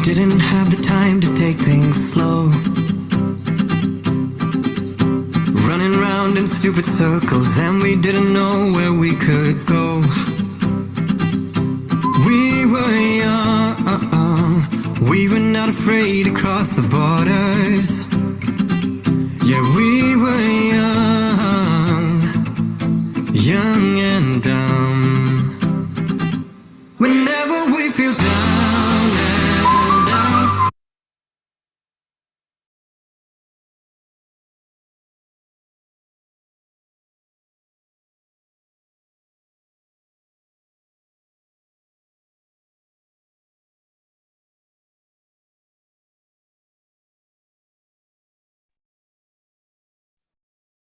didn't have the time to take things slow. Running round in stupid circles, and we didn't know where we could go. We were young, we were not afraid to cross the borders. Yeah, we were young and dumb. Whenever we feel down and out.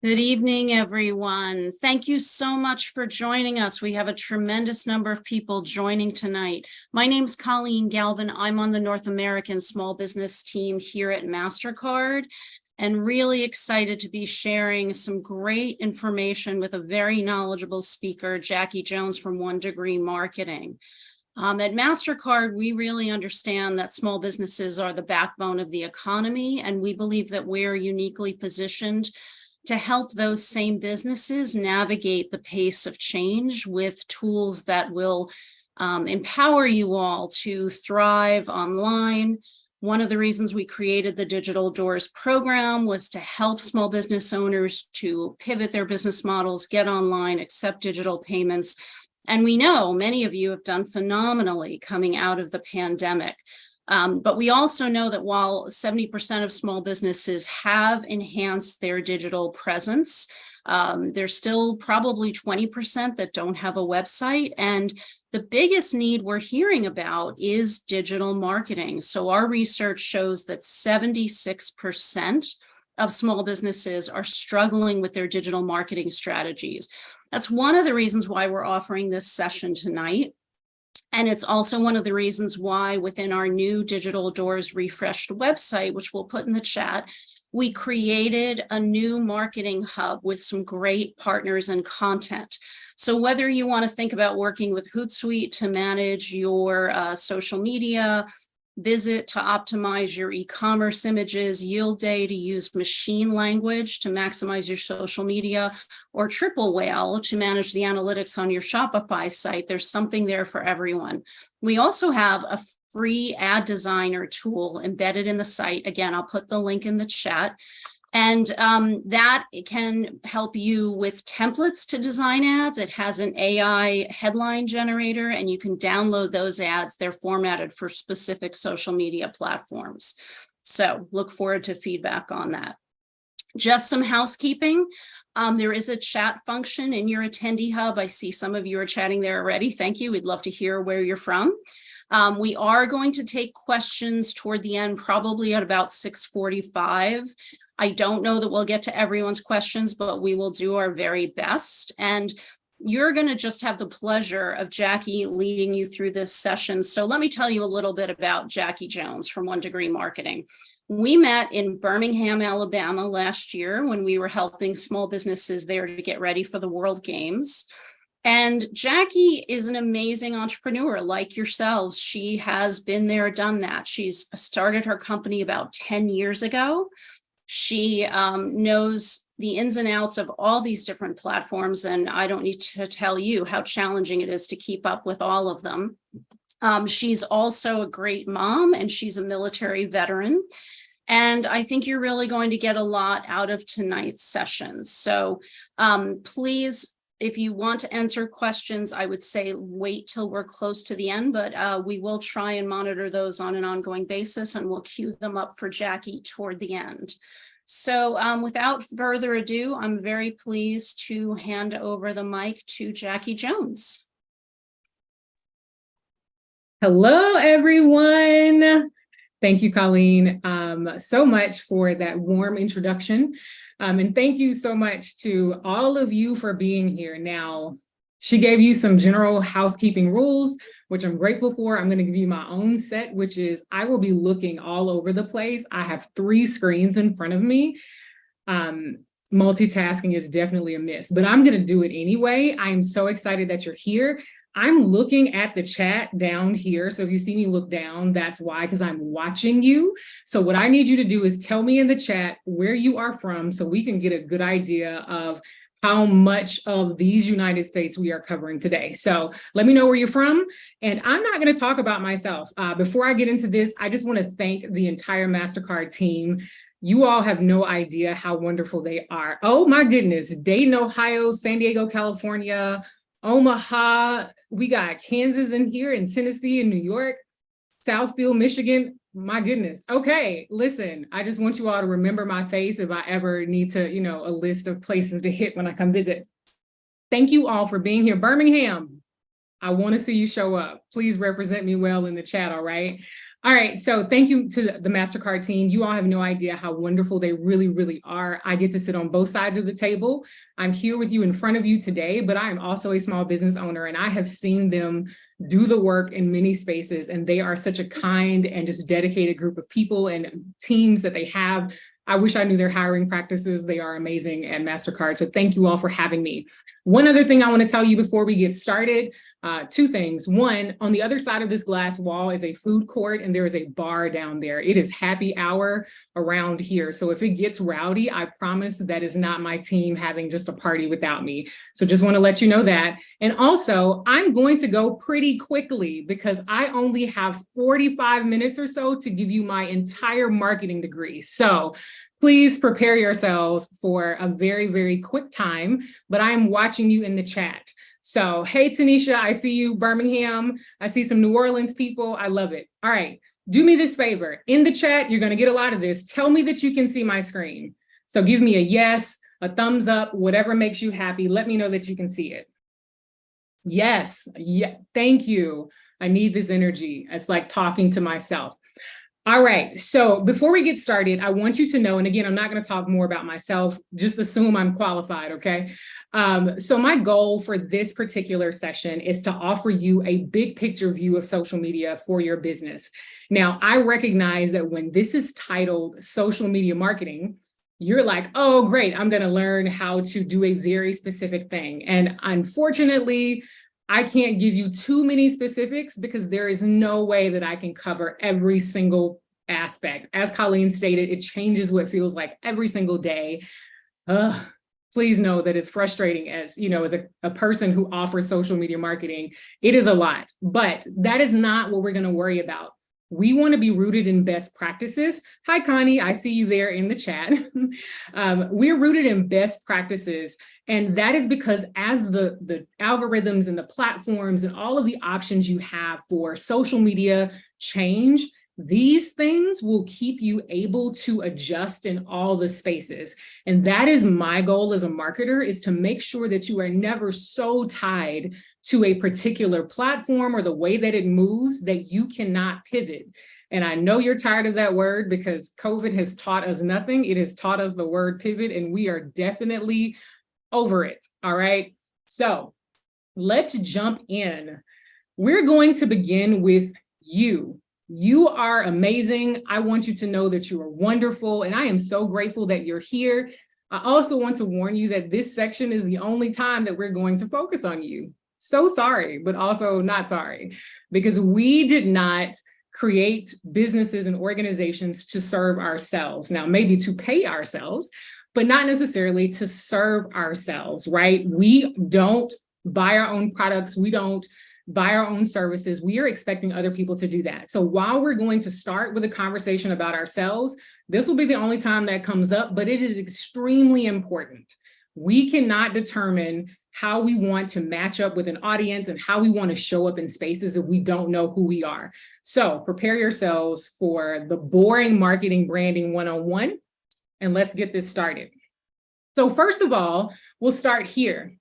Good evening, everyone. Thank you so much for joining us. We have a tremendous number of people joining tonight. My name's Colleen Galvin. I'm on the North American Small Business team here at MasterCard, and really excited to be sharing some great information with a very knowledgeable speaker, Jackie Jones from 1 Degree Marketing. At MasterCard, we really understand that small businesses are the backbone of the economy, and we believe that we're uniquely positioned to help those same businesses navigate the pace of change with tools that will empower you all to thrive online. One of the reasons we created the Digital Doors program was to help small business owners to pivot their business models, get online, accept digital payments. And we know many of you have done phenomenally coming out of the pandemic. But we also know that while 70% of small businesses have enhanced their digital presence, there's still probably 20% that don't have a website. And the biggest need we're hearing about is digital marketing. So our research shows that 76% of small businesses are struggling with their digital marketing strategies. That's one of the reasons why we're offering this session tonight. And it's also one of the reasons why within our new Digital Doors refreshed website, which we'll put in the chat, we created a new marketing hub with some great partners and content. So whether you want to think about working with Hootsuite to manage your social media, Visit to optimize your e-commerce images, Yield Day to use machine language to maximize your social media, or Triple Whale to manage the analytics on your Shopify site, there's something there for everyone. We also have a free ad designer tool embedded in the site. Again, I'll put the link in the chat. And that can help you with templates to design ads. It has an AI headline generator, and you can download those ads. They're formatted for specific social media platforms. So look forward to feedback on that. Just some housekeeping. There is a chat function in your attendee hub. I see some of you are chatting there already. Thank you. We'd love to hear where you're from. We are going to take questions toward the end, probably at about 6:45. I don't know that we'll get to everyone's questions, but we will do our very best. And you're going to just have the pleasure of Jackie leading you through this session. So let me tell you a little bit about Jackie Jones from 1 Degree Marketing. We met in Birmingham, Alabama last year when we were helping small businesses there to get ready for the World Games. And Jackie is an amazing entrepreneur like yourselves. She has been there, done that. She's started her company about 10 years ago. She knows the ins and outs of all these different platforms, and I don't need to tell you how challenging it is to keep up with all of them. She's also a great mom, and she's a military veteran. And I think you're really going to get a lot out of tonight's session. So please, if you want to answer questions, I would say wait till we're close to the end, but we will try and monitor those on an ongoing basis, and we'll queue them up for Jackie toward the end. So without further ado, I'm very pleased to hand over the mic to Jackie Jones. Hello, everyone. Thank you, Colleen, so much for that warm introduction. And thank you so much to all of you for being here. Now, she gave you some general housekeeping rules, which I'm grateful for. I'm going to give you my own set, which is I will be looking all over the place. I have 3 screens in front of me. Multitasking is definitely a myth, but I'm going to do it anyway. I am so excited that you're here. I'm looking at the chat down here. So if you see me look down, that's why, because I'm watching you. So what I need you to do is tell me in the chat where you are from so we can get a good idea of how much of these United States we are covering today. So let me know where you're from. And I'm not going to talk about myself. Before I get into this, I just want to thank the entire MasterCard team. You all have no idea how wonderful they are. Oh my goodness, Dayton, Ohio, San Diego, California, Omaha, we got Kansas in here, and Tennessee and New York, Southfield, Michigan. My goodness. Okay, listen, I just want you all to remember my face if I ever need to, a list of places to hit when I come visit. Thank you all for being here. Birmingham, I want to see you show up. Please represent me well in the chat, all right? All right, so thank you to the MasterCard team. You all have no idea how wonderful they really, really are. I get to sit on both sides of the table. I'm here with you in front of you today, but I am also a small business owner, and I have seen them do the work in many spaces, and they are such a kind and just dedicated group of people and teams that they have. I wish I knew their hiring practices. They are amazing at MasterCard, so thank you all for having me. One other thing I want to tell you before we get started, two things. One, on the other side of this glass wall is a food court, and there is a bar down there. It is happy hour around here. So if it gets rowdy, I promise that is not my team having just a party without me. So just want to let you know that. And also, I'm going to go pretty quickly because I only have 45 minutes or so to give you my entire marketing degree. So please prepare yourselves for a very, very quick time, but I am watching you in the chat. So, hey, Tanisha, I see you, Birmingham. I see some New Orleans people. I love it. All right, do me this favor. In the chat, you're going to get a lot of this. Tell me that you can see my screen. So give me a yes, a thumbs up, whatever makes you happy. Let me know that you can see it. Yes, yeah, thank you. I need this energy. It's like talking to myself. All right, so before we get started, I want you to know, and again, I'm not going to talk more about myself, just assume I'm qualified, okay? So my goal for this particular session is to offer you a big picture view of social media for your business. Now, I recognize that when this is titled social media marketing, you're like, oh, great, I'm going to learn how to do a very specific thing. And unfortunately, I can't give you too many specifics because there is no way that I can cover every single aspect. As Colleen stated, it changes what feels like every single day. Please know that it's frustrating as a person who offers social media marketing. It is a lot, but that is not what we're going to worry about. We want to be rooted in best practices. Hi, Connie. I see you there in the chat. We're rooted in best practices. And that is because as the algorithms and the platforms and all of the options you have for social media change, these things will keep you able to adjust in all the spaces. And that is my goal as a marketer, is to make sure that you are never so tied to a particular platform or the way that it moves that you cannot pivot. And I know you're tired of that word because COVID has taught us nothing. It has taught us the word pivot, and we are definitely over it. All right. So let's jump in. We're going to begin with you. You are amazing. I want you to know that you are wonderful, and I am so grateful that you're here. I also want to warn you that this section is the only time that we're going to focus on you. So sorry, but also not sorry, because we did not create businesses and organizations to serve ourselves. Now, maybe to pay ourselves, but not necessarily to serve ourselves, right? We don't buy our own products. We don't buy our own services. We are expecting other people to do that. So while we're going to start with a conversation about ourselves, this will be the only time that comes up, but it is extremely important. We cannot determine how we want to match up with an audience and how we want to show up in spaces if we don't know who we are. So prepare yourselves for the boring marketing branding 101, and let's get this started. So first of all, we'll start here.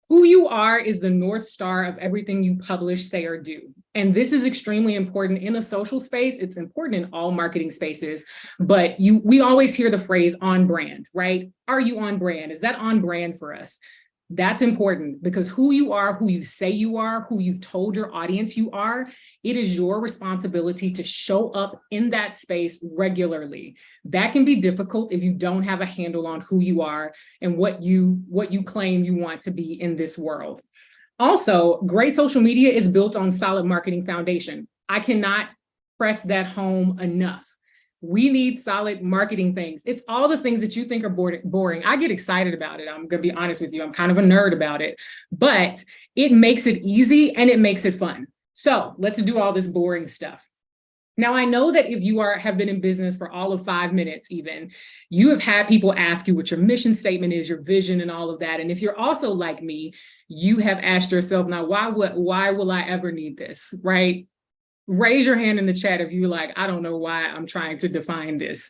Who you are is the North Star of everything you publish, say, or do. And this is extremely important in a social space. It's important in all marketing spaces, but we always hear the phrase on brand, right? Are you on brand? Is that on brand for us? That's important because who you are, who you say you are, who you've told your audience you are, it is your responsibility to show up in that space regularly. That can be difficult if you don't have a handle on who you are and what you claim you want to be in this world. Also, great social media is built on solid marketing foundation. I cannot press that home enough. We need solid marketing things. It's all the things that you think are boring. I get excited about it. I'm going to be honest with you. I'm kind of a nerd about it, but it makes it easy and it makes it fun. So let's do all this boring stuff. Now, I know that if you have been in business for all of 5 minutes even, you have had people ask you what your mission statement is, your vision and all of that. And if you're also like me, you have asked yourself, now, why will I ever need this, right? Raise your hand in the chat if you're like, I don't know why I'm trying to define this.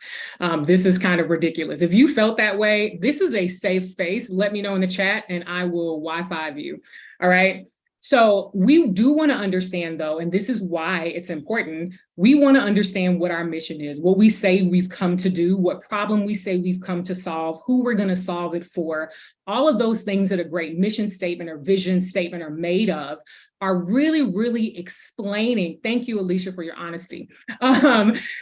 This is kind of ridiculous. If you felt that way, this is a safe space. Let me know in the chat and I will Wi-Fi you, all right? So we do want to understand though, and this is why it's important, we want to understand what our mission is, what we say we've come to do, what problem we say we've come to solve, who we're going to solve it for. All of those things that a great mission statement or vision statement are made of are really, really explaining, thank you, Alicia, for your honesty,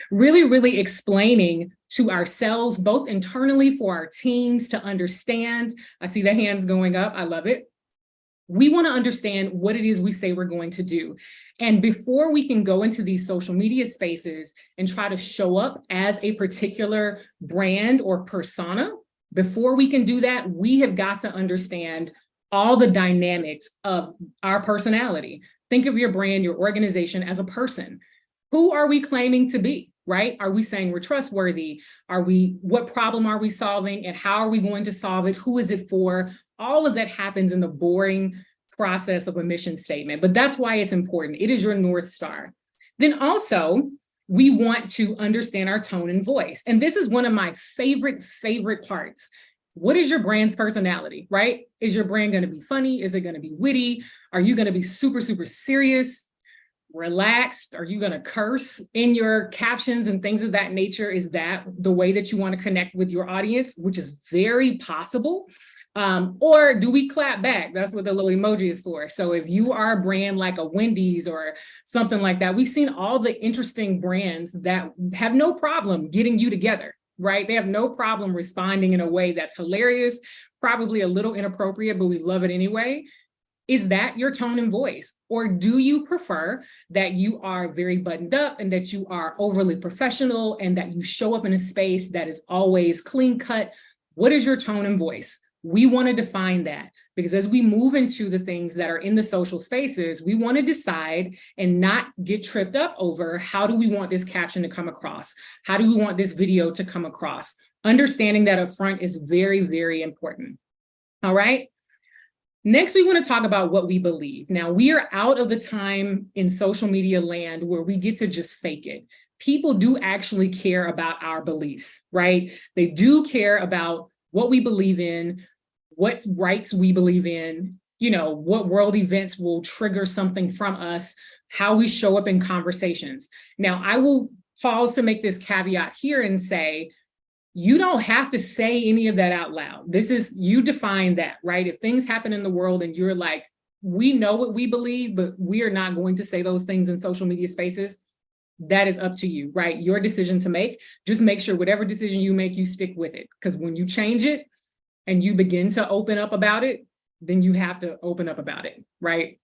really, really explaining to ourselves, both internally for our teams to understand. I see the hands going up. I love it. We want to understand what it is we say we're going to do. And before we can go into these social media spaces and try to show up as a particular brand or persona, before we can do that, we have got to understand all the dynamics of our personality. Think of your brand, your organization as a person. Who are we claiming to be, right? Are we saying we're trustworthy? What problem are we solving and how are we going to solve it? Who is it for? All of that happens in the boring process of a mission statement, but that's why it's important. It is your North Star. Then also, we want to understand our tone and voice. And this is one of my favorite parts. What is your brand's personality, right? Is your brand going to be funny? Is it going to be witty? Are you going to be super, super serious, relaxed? Are you going to curse in your captions and things of that nature? Is that the way that you want to connect with your audience, which is very possible? Or do we clap back? That's what the little emoji is for. So if you are a brand like a Wendy's or something like that, we've seen all the interesting brands that have no problem getting you together, right? They have no problem responding in a way that's hilarious, probably a little inappropriate, but we love it anyway. Is that your tone and voice? Or do you prefer that you are very buttoned up and that you are overly professional and that you show up in a space that is always clean cut? What is your tone and voice? We want to define that because as we move into the things that are in the social spaces, we want to decide and not get tripped up over how do we want this caption to come across? How do we want this video to come across? Understanding that up front is very, very important. All right. Next, we want to talk about what we believe. Now, we are out of the time in social media land where we get to just fake it. People do actually care about our beliefs, right? They do care about what we believe in, what rights we believe in, what world events will trigger something from us, how we show up in conversations. Now, I will pause to make this caveat here and say, you don't have to say any of that out loud. You define that, right? If things happen in the world and you're like, we know what we believe, but we are not going to say those things in social media spaces, that is up to you, right? Your decision to make. Just make sure whatever decision you make, you stick with it. Because when you change it and you begin to open up about it, then you have to open up about it, right?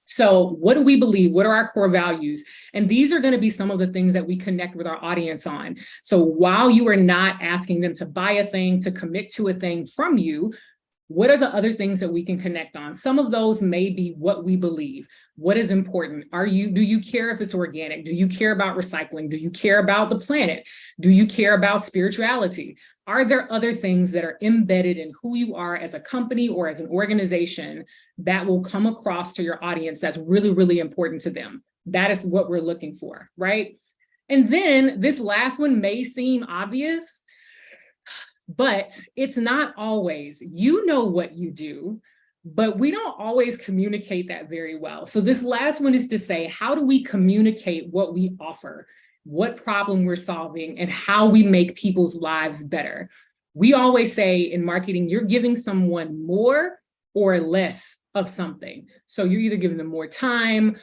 So what do we believe? What are our core values? And these are going to be some of the things that we connect with our audience on. So while you are not asking them to buy a thing, to commit to a thing from you, what are the other things that we can connect on? Some of those may be what we believe. What is important? Do you care if it's organic? Do you care about recycling? Do you care about the planet? Do you care about spirituality? Are there other things that are embedded in who you are as a company or as an organization that will come across to your audience that's really, really important to them? That is what we're looking for, right? And then this last one may seem obvious, but it's not always. You know what you do, but we don't always communicate that very well. So this last one is to say, how do we communicate what we offer, what problem we're solving, and how we make people's lives better? We always say in marketing, you're giving someone more or less of something. So you're either giving them more time,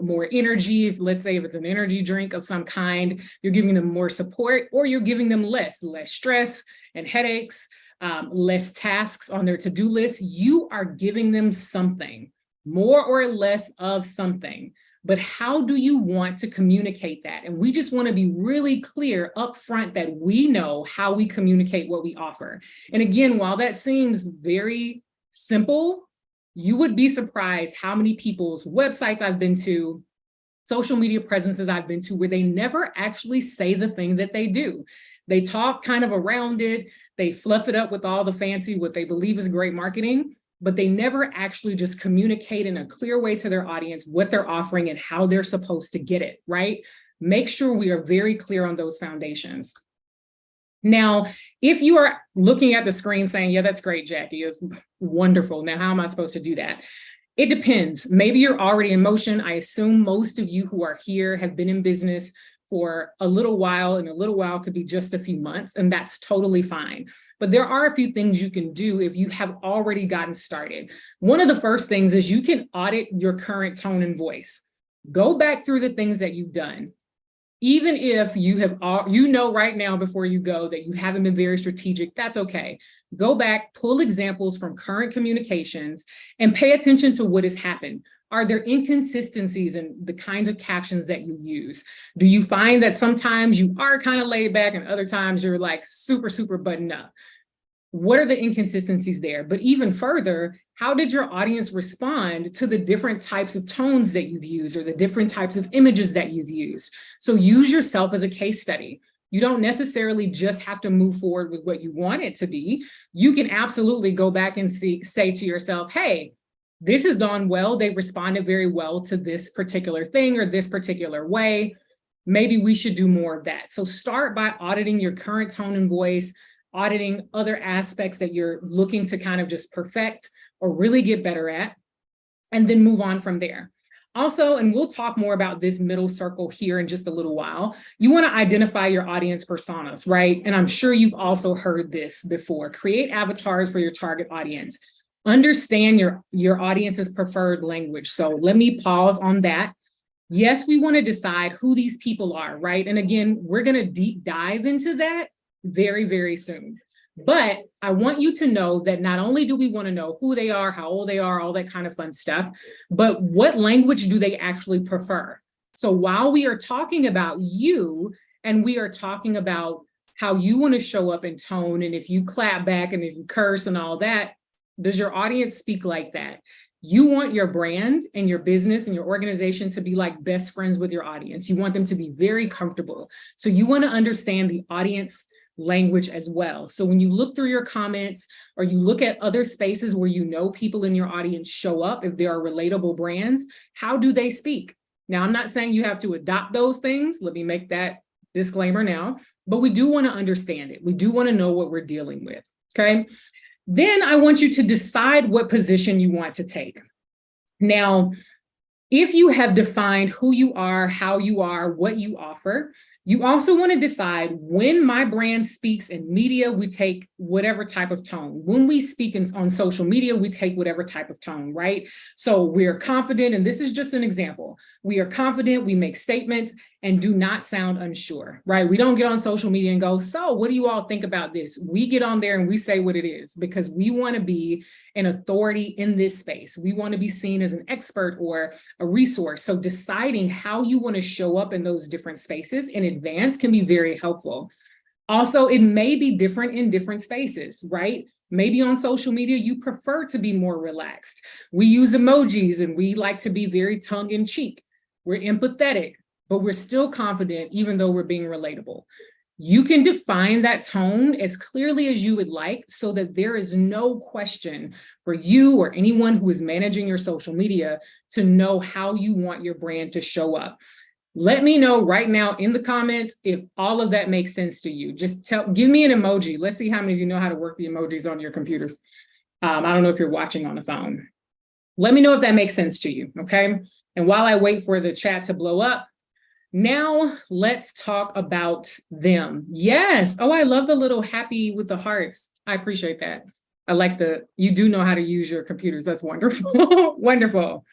more energy. Let's say if it's an energy drink of some kind, you're giving them more support, or you're giving them less stress and headaches, less tasks on their to-do list. You are giving them something. more or less of something. But how do you want to communicate that? And we just want to be really clear up front that we know how we communicate what we offer. And again, while that seems very simple, you would be surprised how many people's websites I've been to, social media presences I've been to, where they never actually say the thing that they do. They talk kind of around it, they fluff it up with all the fancy, what they believe is great marketing, but they never actually just communicate in a clear way to their audience what they're offering and how they're supposed to get it, right? Make sure we are very clear on those foundations. Now, if you are looking at the screen saying, yeah, that's great, Jackie, it's wonderful. Now, how am I supposed to do that? It depends. Maybe you're already in motion. I assume most of you who are here have been in business for a little while, and a little while could be just a few months, and that's totally fine. But there are a few things you can do if you have already gotten started. One of the first things is you can audit your current tone and voice. Go back through the things that you've done. Even if you have, right now before you go that you haven't been very strategic, that's okay. Go back, pull examples from current communications, and pay attention to what has happened. Are there inconsistencies in the kinds of captions that you use? Do you find that sometimes you are kind of laid back and other times you're like super, super buttoned up? What are the inconsistencies there? But even further, how did your audience respond to the different types of tones that you've used or the different types of images that you've used? So use yourself as a case study. You don't necessarily just have to move forward with what you want it to be. You can absolutely go back and say to yourself, hey, this has gone well. They've responded very well to this particular thing or this particular way. Maybe we should do more of that. So start by auditing your current tone and voice, auditing other aspects that you're looking to kind of just perfect or really get better at, and then move on from there. Also, and we'll talk more about this middle circle here in just a little while, you want to identify your audience personas, right? And I'm sure you've also heard this before. Create avatars for your target audience. Understand your audience's preferred language. So let me pause on that. Yes, we want to decide who these people are, right? And again, we're going to deep dive into that very, very soon. But I want you to know that not only do we want to know who they are, how old they are, all that kind of fun stuff, but what language do they actually prefer? So while we are talking about you and we are talking about how you want to show up in tone, and if you clap back and if you curse and all that, does your audience speak like that? You want your brand and your business and your organization to be like best friends with your audience. You want them to be very comfortable. So you want to understand the audience language as well. So when you look through your comments or you look at other spaces where you know people in your audience show up, if there are relatable brands, how do they speak? Now, I'm not saying you have to adopt those things. Let me make that disclaimer now, but we do want to understand it. We do want to know what we're dealing with, okay? Then I want you to decide what position you want to take. Now, if you have defined who you are, how you are, what you offer, you also want to decide when my brand speaks in media, we take whatever type of tone. When we speak on social media, we take whatever type of tone, right? So we're confident, and this is just an example. We are confident, we make statements, and do not sound unsure, right? We don't get on social media and go, so what do you all think about this? We get on there and we say what it is because we want to be an authority in this space. We want to be seen as an expert or a resource. So deciding how you want to show up in those different spaces in advance can be very helpful. Also, it may be different in different spaces, right? Maybe on social media, you prefer to be more relaxed. We use emojis and we like to be very tongue-in-cheek. We're empathetic, but we're still confident even though we're being relatable. You can define that tone as clearly as you would like so that there is no question for you or anyone who is managing your social media to know how you want your brand to show up. Let me know right now in the comments if all of that makes sense to you. Just give me an emoji. Let's see how many of you know how to work the emojis on your computers. I don't know if you're watching on the phone. Let me know if that makes sense to you, okay? And while I wait for the chat to blow up, now let's talk about them. Yes. Oh, I love the little happy with the hearts. I appreciate that. I like you do know how to use your computers. That's wonderful. Wonderful.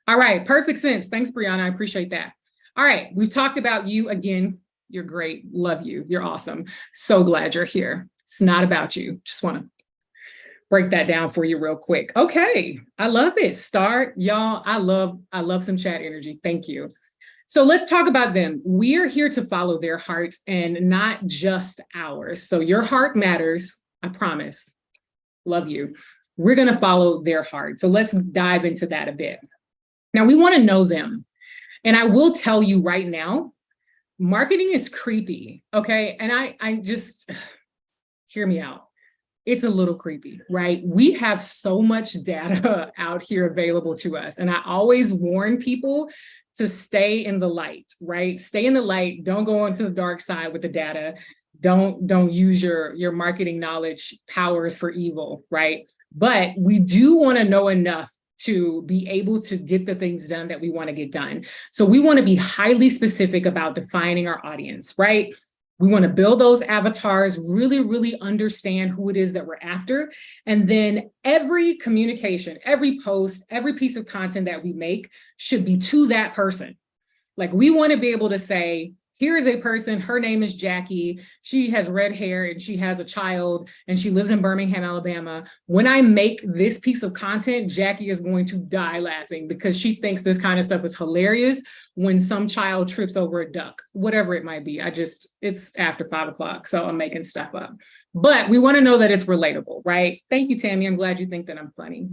All right. Perfect sense. Thanks, Brianna. I appreciate that. All right. We've talked about you again. You're great. Love you. You're awesome. So glad you're here. It's not about you. Just want to break that down for you real quick. Okay, I love it. Start, y'all. I love some chat energy. Thank you. So let's talk about them. We are here to follow their heart and not just ours. So your heart matters, I promise. Love you. We're going to follow their heart. So let's dive into that a bit. Now, we want to know them. And I will tell you right now, marketing is creepy, okay? And I just, hear me out. It's a little creepy, right? We have so much data out here available to us. And I always warn people to stay in the light, right? Stay in the light. Don't go onto the dark side with the data. Don't use your marketing knowledge powers for evil, right? But we do want to know enough to be able to get the things done that we want to get done. So we want to be highly specific about defining our audience, right? We want to build those avatars, really, really understand who it is that we're after. And then every communication, every post, every piece of content that we make should be to that person. Like, we want to be able to say, here is a person, her name is Jackie. She has red hair and she has a child and she lives in Birmingham, Alabama. When I make this piece of content, Jackie is going to die laughing because she thinks this kind of stuff is hilarious when some child trips over a duck, whatever it might be. It's after 5 o'clock, so I'm making stuff up. But we want to know that it's relatable, right? Thank you, Tammy. I'm glad you think that I'm funny.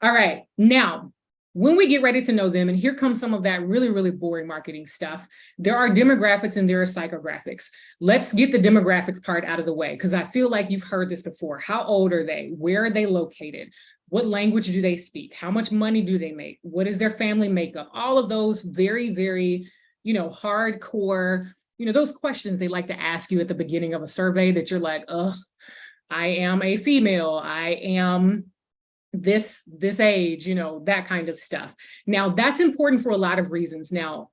All right, now, when we get ready to know them, and here comes some of that really, really boring marketing stuff, there are demographics and there are psychographics. Let's get the demographics part out of the way, because I feel like you've heard this before. How old are they? Where are they located? What language do they speak? How much money do they make? What is their family makeup? All of those very, very, hardcore, those questions they like to ask you at the beginning of a survey that you're like, ugh, I am a female. I am this age, that kind of stuff. Now, that's important for a lot of reasons. Now,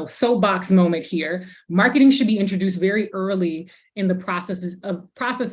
soapbox moment here. Marketing should be introduced very early in the process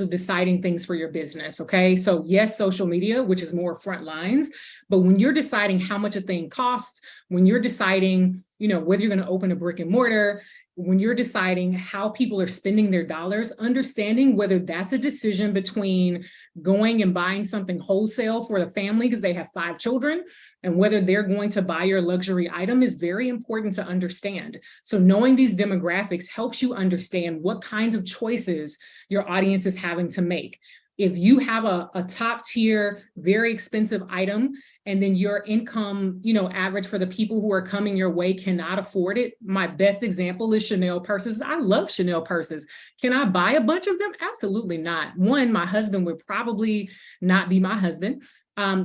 of deciding things for your business, okay? So yes, social media, which is more front lines, but when you're deciding how much a thing costs, when you're deciding, whether you're going to open a brick and mortar, when you're deciding how people are spending their dollars, understanding whether that's a decision between going and buying something wholesale for the family because they have 5 children, and whether they're going to buy your luxury item is very important to understand. So knowing these demographics helps you understand what kinds of choices your audience is having to make. If you have a top tier, very expensive item, and then your income, average for the people who are coming your way cannot afford it. My best example is Chanel purses. I love Chanel purses. Can I buy a bunch of them? Absolutely not. One, my husband would probably not be my husband.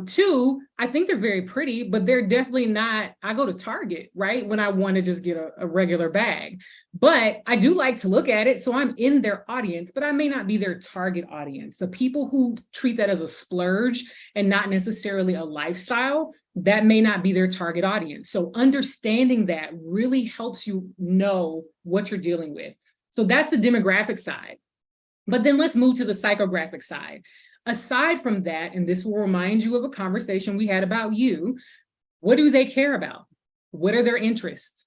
2, I think they're very pretty, but they're definitely not, I go to Target, right? When I want to just get a regular bag, but I do like to look at it. So I'm in their audience, but I may not be their target audience. The people who treat that as a splurge and not necessarily a lifestyle, that may not be their target audience. So understanding that really helps you know what you're dealing with. So that's the demographic side. But then let's move to the psychographic side. Aside from that, and this will remind you of a conversation we had about you, what do they care about? What are their interests?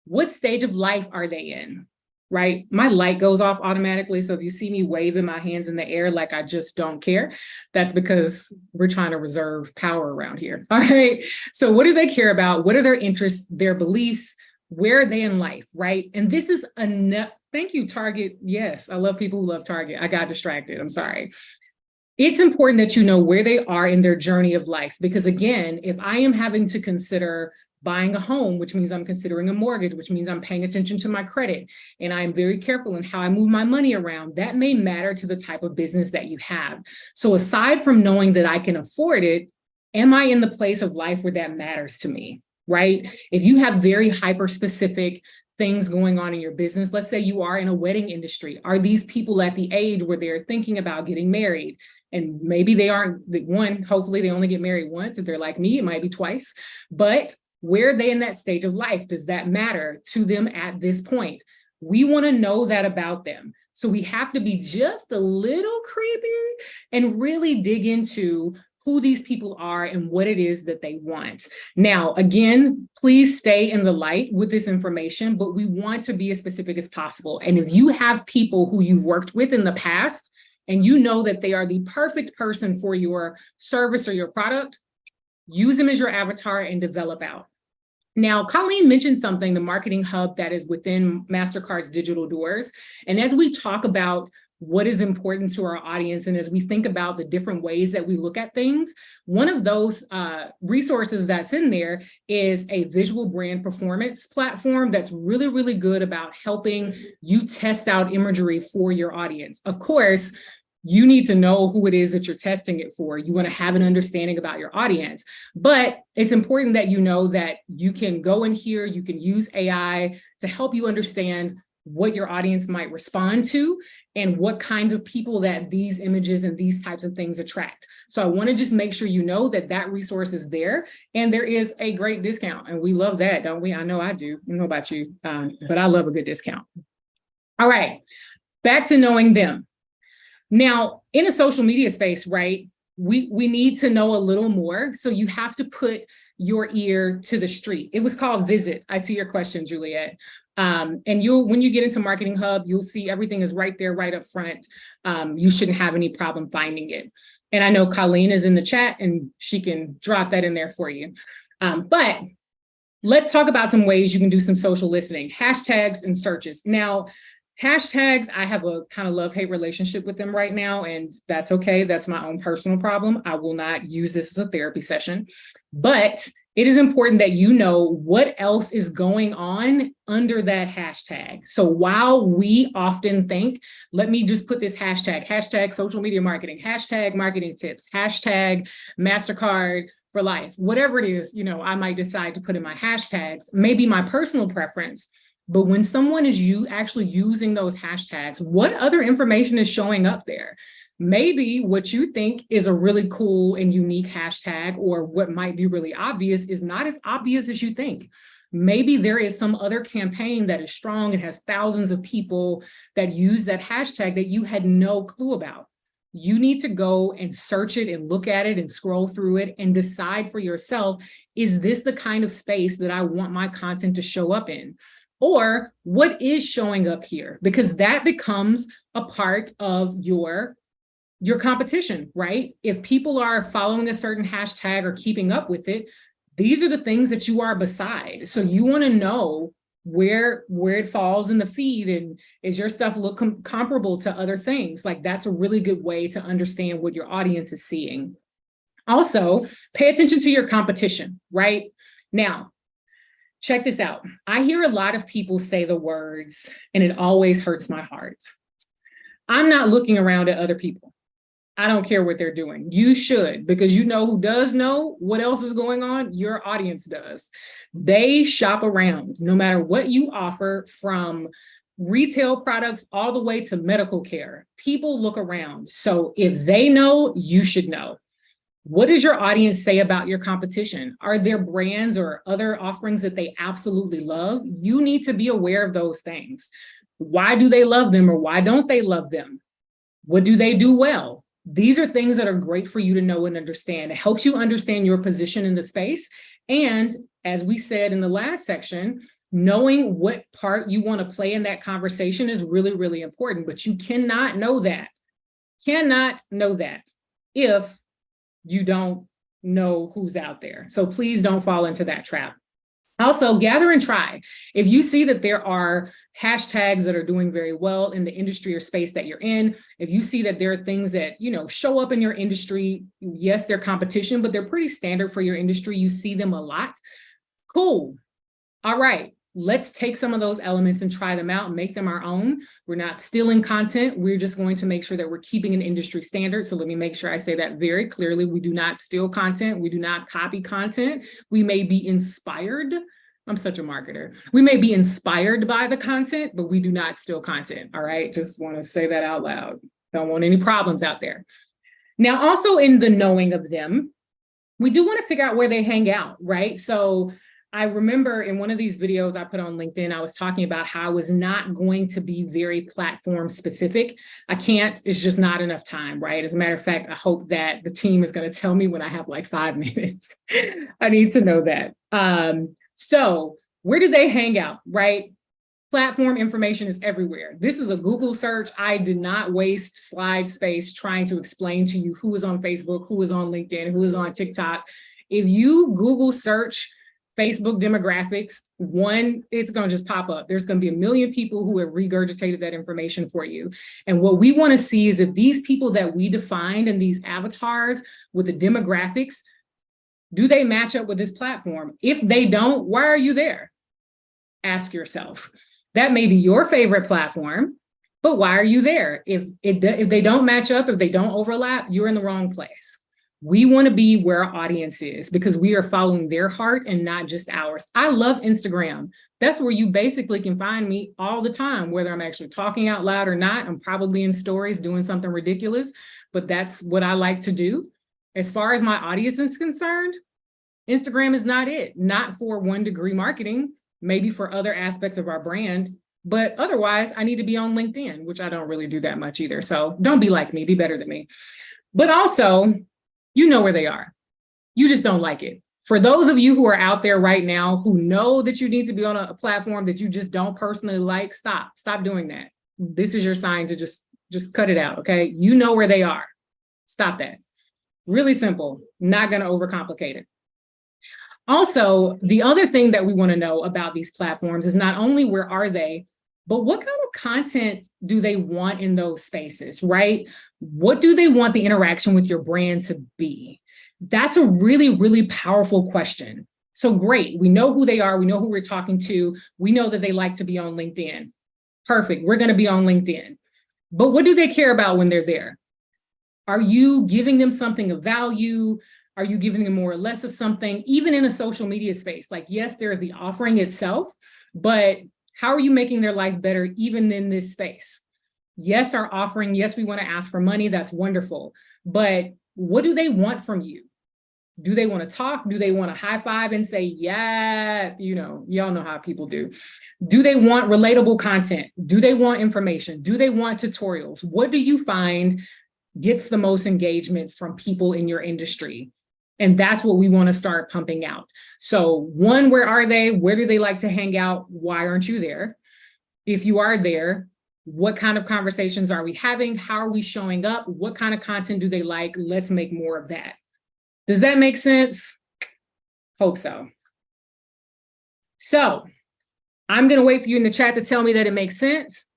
What stage of life are they in, right? My light goes off automatically. So if you see me waving my hands in the air like I just don't care, that's because we're trying to reserve power around here, all right? So what do they care about? What are their interests, their beliefs? Where are they in life, right? And this is enough. Thank you, Target. Yes, I love people who love Target. I got distracted, I'm sorry. It's important that you know where they are in their journey of life, because again, if I am having to consider buying a home, which means I'm considering a mortgage, which means I'm paying attention to my credit, and I'm very careful in how I move my money around, that may matter to the type of business that you have. So aside from knowing that I can afford it, am I in the place of life where that matters to me, right? If you have very hyper-specific things going on in your business, let's say you are in a wedding industry, are these people at the age where they're thinking about getting married? And maybe they aren't, one, hopefully they only get married once. If they're like me, it might be twice. But where are they in that stage of life? Does that matter to them at this point? We want to know that about them. So we have to be just a little creepy and really dig into who these people are and what it is that they want. Now, again, please stay in the light with this information, but we want to be as specific as possible. And if you have people who you've worked with in the past, and you know that they are the perfect person for your service or your product, use them as your avatar and develop out. Now, Colleen mentioned something, the marketing hub that is within MasterCard's digital doors. And as we talk about what is important to our audience, and as we think about the different ways that we look at things, one of those resources that's in there is a visual brand performance platform that's really, really good about helping you test out imagery for your audience. Of course, you need to know who it is that you're testing it for. You want to have an understanding about your audience, but it's important that you know that you can go in here, you can use AI to help you understand what your audience might respond to and what kinds of people that these images and these types of things attract. So I want to just make sure you know that that resource is there, and there is a great discount, and we love that, don't we? I know I do. I don't know about you, but I love a good discount. All right, back to knowing them. Now, in a social media space, right, we need to know a little more. So you have to put your ear to the street. It was called Visit. I see your question, Juliet. And when you get into Marketing Hub, you'll see everything is right there, right up front. You shouldn't have any problem finding it. And I know Colleen is in the chat and she can drop that in there for you. But let's talk about some ways you can do some social listening, hashtags and searches. Now, hashtags, I have a kind of love-hate relationship with them right now, and that's okay. That's my own personal problem. I will not use this as a therapy session, but it is important that you know what else is going on under that hashtag. So while we often think, let me just put this hashtag social media marketing, hashtag marketing tips, hashtag MasterCard for life, whatever it is, I might decide to put in my hashtags, maybe my personal preference. But when someone is actually using those hashtags, what other information is showing up there? Maybe what you think is a really cool and unique hashtag, or what might be really obvious, is not as obvious as you think. Maybe there is some other campaign that is strong and has thousands of people that use that hashtag that you had no clue about. You need to go and search it and look at it and scroll through it and decide for yourself, is this the kind of space that I want my content to show up in? Or what is showing up here? Because that becomes a part of your competition, right? If people are following a certain hashtag or keeping up with it, these are the things that you are beside. So you want to know where it falls in the feed, and is your stuff look comparable to other things? Like, that's a really good way to understand what your audience is seeing. Also, pay attention to your competition, right? Now, check this out. I hear a lot of people say the words, and it always hurts my heart. I'm not looking around at other people. I don't care what they're doing. You should, because you know who does know what else is going on? Your audience does. They shop around, no matter what you offer, from retail products all the way to medical care. People look around. So if they know, you should know. What does your audience say about your competition? Are there brands or other offerings that they absolutely love? You need to be aware of those things. Why do they love them, or why don't they love them? What do they do well? These are things that are great for you to know and understand. It helps you understand your position in the space. And as we said in the last section, knowing what part you want to play in that conversation is really, really important. But you cannot know that if you don't know who's out there. So please don't fall into that trap. Also, gather and try. If you see that there are hashtags that are doing very well in the industry or space that you're in, if you see that there are things that, show up in your industry, yes, they're competition, but they're pretty standard for your industry. You see them a lot. Cool. All right. Let's take some of those elements and try them out and make them our own. We're not stealing content. We're just going to make sure that we're keeping an industry standard. So let me make sure I say that very clearly. We do not steal content. We do not copy content. We may be inspired. I'm such a marketer. We may be inspired by the content, but we do not steal content. All right. Just want to say that out loud. Don't want any problems out there. Now, also in the knowing of them, we do want to figure out where they hang out, right? So I remember in one of these videos I put on LinkedIn, I was talking about how I was not going to be very platform specific. I can't, it's just not enough time, right? As a matter of fact, I hope that the team is going to tell me when I have like 5 minutes. I need to know that. So where do they hang out, right? platform information is everywhere. This is a Google search. I did not waste slide space trying to explain to you who is on Facebook, who is on LinkedIn, who is on TikTok. If you Google search Facebook demographics, one, it's going to just pop up. There's going to be a million people who have regurgitated that information for you. And what we want to see is if these people that we defined in these avatars with the demographics, do they match up with this platform? If they don't, why are you there? Ask yourself. That may be your favorite platform, but why are you there? If they don't match up, if they don't overlap, you're in the wrong place. We want to be where our audience is because we are following their heart and not just ours. I love Instagram. That's where you basically can find me all the time, whether I'm actually talking out loud or not. I'm probably in stories doing something ridiculous, but that's what I like to do. As far as my audience is concerned, Instagram is not it, not for 1 degree marketing, maybe for other aspects of our brand, but otherwise I need to be on LinkedIn, which I don't really do that much either. So don't be like me, be better than me. But also, you know where they are. You just don't like it. For those of you who are out there right now who know that you need to be on a platform that you just don't personally like, stop doing that. This is your sign to just cut it out, okay? You know where they are. Stop that. Really simple, not gonna overcomplicate it. Also, the other thing that we want to know about these platforms is not only where are they, but what kind of content do they want in those spaces, right? What do they want the interaction with your brand to be? That's a really, really powerful question. So great, we know who they are, we know who we're talking to, we know that they like to be on LinkedIn. Perfect, we're going to be on LinkedIn. But what do they care about when they're there? Are you giving them something of value? Are you giving them more or less of something, even in a social media space? Like, yes, there's the offering itself, but how are you making their life better even in this space? Yes, our offering, yes, we want to ask for money. That's wonderful. But what do they want from you? Do they want to talk? Do they want to high five and say, yes? You know, y'all know how people do. Do they want relatable content? Do they want information? Do they want tutorials? What do you find gets the most engagement from people in your industry? And that's what we want to start pumping out. So one, where are they? Where do they like to hang out? Why aren't you there? If you are there, what kind of conversations are we having? How are we showing up? What kind of content do they like? Let's make more of that. Does that make sense? Hope so. So I'm going to wait for you in the chat to tell me that it makes sense.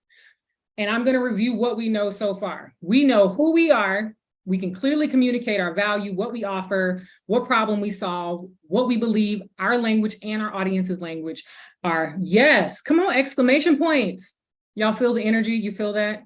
And I'm going to review what we know so far. We know who we are. We can clearly communicate our value, what we offer, what problem we solve, what we believe, our language and our audience's language are. Yes, come on, exclamation points. Y'all feel the energy? You feel that?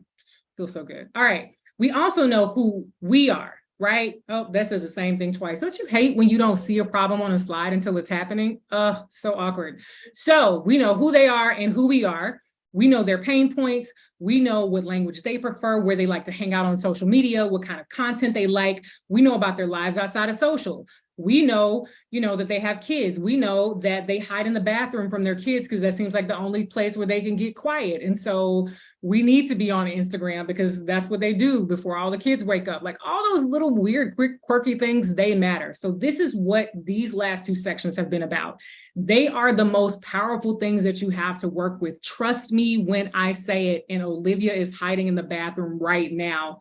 Feels so good. All right. We also know who we are, right? Oh, that says the same thing twice. Don't you hate when you don't see a problem on a slide until it's happening? So awkward. So we know who they are and who we are. We know their pain points. We know what language they prefer, where they like to hang out on social media, what kind of content they like. We know about their lives outside of social. We know, that they have kids. We know that they hide in the bathroom from their kids because that seems like the only place where they can get quiet. And so we need to be on Instagram because that's what they do before all the kids wake up. Like all those little weird, quirky things, they matter. So this is what these last 2 sections have been about. They are the most powerful things that you have to work with. Trust me when I say it. And Olivia is hiding in the bathroom right now.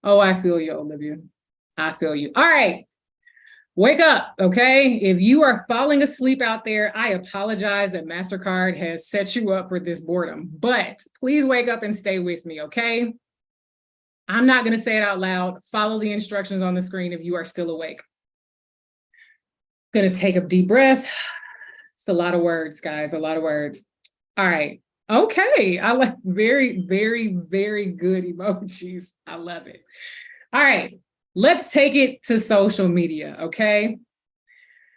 Oh, I feel you, Olivia. I feel you. All right. Wake up, okay? If you are falling asleep out there, I apologize that MasterCard has set you up for this boredom, but please wake up and stay with me, okay? I'm not gonna say it out loud. Follow the instructions on the screen if you are still awake. Gonna take a deep breath. It's a lot of words, guys, a lot of words. All right, okay. I like very, very, very good emojis. I love it. All right. Let's take it to social media, okay?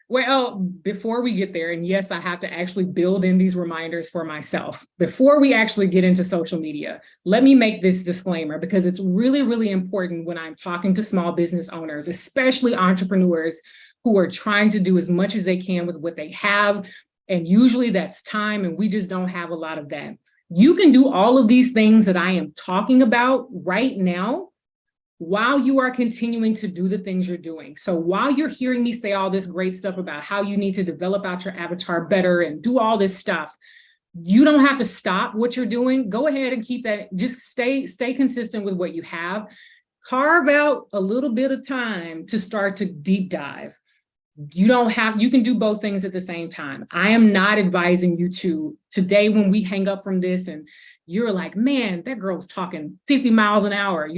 Well, before we get there, and yes, I have to actually build in these reminders for myself. Before we actually get into social media, let me make this disclaimer because it's really, really important when I'm talking to small business owners, especially entrepreneurs who are trying to do as much as they can with what they have. And usually that's time, and we just don't have a lot of that. You can do all of these things that I am talking about right now while you are continuing to do the things you're doing. So while you're hearing me say all this great stuff about how you need to develop out your avatar better and do all this stuff, You don't have to stop what you're doing. Go ahead and keep that. Just stay consistent with what you have. Carve out a little bit of time to start to deep dive. You can do both things at the same time. I am not advising you to today when we hang up from this and you're like, man, that girl's talking 50 miles an hour,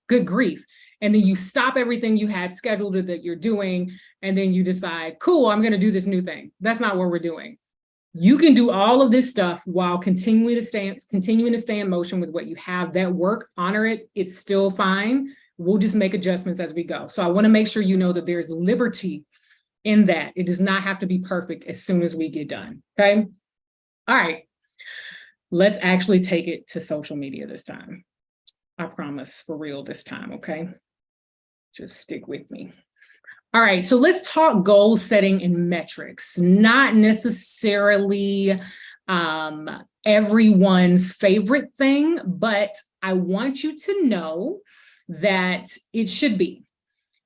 good grief. And then you stop everything you had scheduled that you're doing. And then you decide, cool, I'm going to do this new thing. That's not what we're doing. You can do all of this stuff while continuing to stay in motion with what you have. That work, honor it. It's still fine. We'll just make adjustments as we go. So I want to make sure you know that there's liberty in that. It does not have to be perfect as soon as we get done. Okay. All right. Let's actually take it to social media this time. I promise, for real this time. Okay. Just stick with me. All right, so let's talk goal setting and metrics. Not necessarily everyone's favorite thing, but I want you to know that it should be.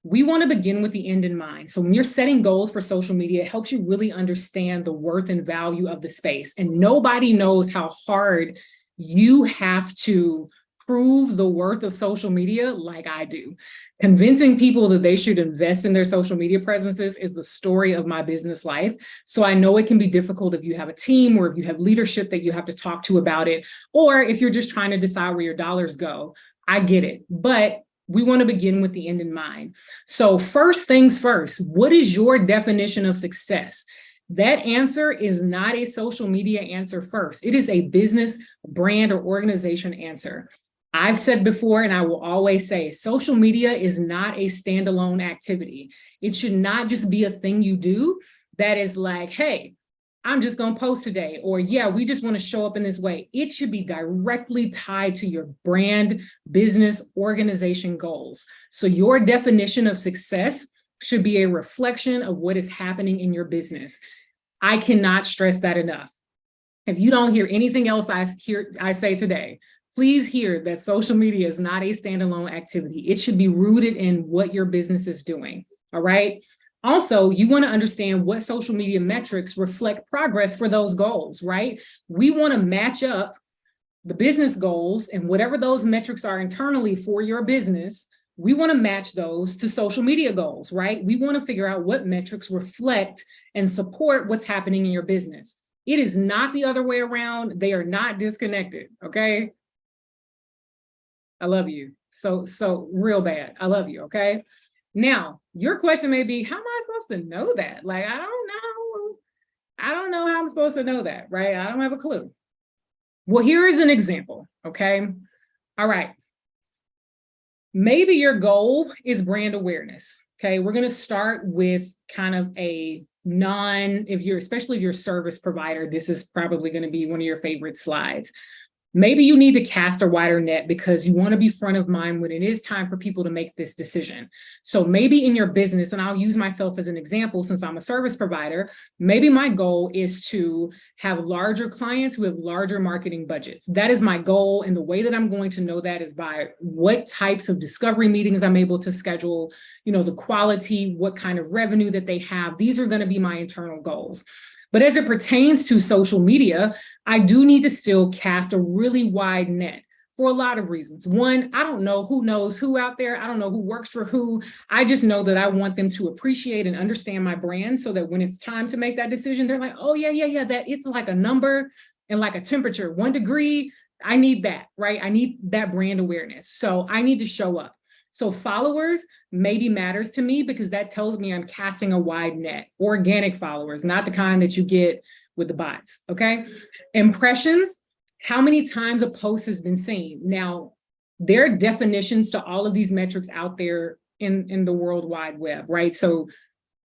We want to begin with the end in mind. So when you're setting goals for social media, it helps you really understand the worth and value of the space. And nobody knows how hard you have to prove the worth of social media like I do. Convincing people that they should invest in their social media presences is the story of my business life. So I know it can be difficult if you have a team or if you have leadership that you have to talk to about it, or if you're just trying to decide where your dollars go. I get it, but we want to begin with the end in mind. So first things first, what is your definition of success? That answer is not a social media answer first. It is a business, brand, or organization answer. I've said before, and I will always say, social media is not a standalone activity. It should not just be a thing you do that is like, hey, I'm just going to post today, or yeah, we just want to show up in this way. It should be directly tied to your brand, business, organization goals. So your definition of success should be a reflection of what is happening in your business. I cannot stress that enough. If you don't hear anything else I say today, please hear that social media is not a standalone activity. It should be rooted in what your business is doing, all right? Also, you want to understand what social media metrics reflect progress for those goals, right? We want to match up the business goals and whatever those metrics are internally for your business. We want to match those to social media goals, right? We want to figure out what metrics reflect and support what's happening in your business. It is not the other way around. They are not disconnected, okay? I love you. So real bad. I love you. Okay. Now, your question may be, how am I supposed to know that? Like, I don't know. I don't know how I'm supposed to know that, right? I don't have a clue. Well, here is an example. Okay. All right. Maybe your goal is brand awareness. Okay. We're going to start with kind of a especially if you're a service provider, this is probably going to be one of your favorite slides. Maybe you need to cast a wider net because you want to be front of mind when it is time for people to make this decision. So maybe in your business, and I'll use myself as an example since I'm a service provider, maybe my goal is to have larger clients who have larger marketing budgets. That is my goal. And the way that I'm going to know that is by what types of discovery meetings I'm able to schedule, the quality, what kind of revenue that they have. These are going to be my internal goals. But as it pertains to social media, I do need to still cast a really wide net for a lot of reasons. One, I don't know who knows who out there. I don't know who works for who. I just know that I want them to appreciate and understand my brand so that when it's time to make that decision, they're like, oh, yeah, that it's like a number and like a temperature, 1 degree. I need that, right? I need that brand awareness. So I need to show up. So followers maybe matters to me because that tells me I'm casting a wide net. Organic followers, not the kind that you get with the bots, okay? Impressions, how many times a post has been seen. Now, there are definitions to all of these metrics out there in the World Wide Web, right? So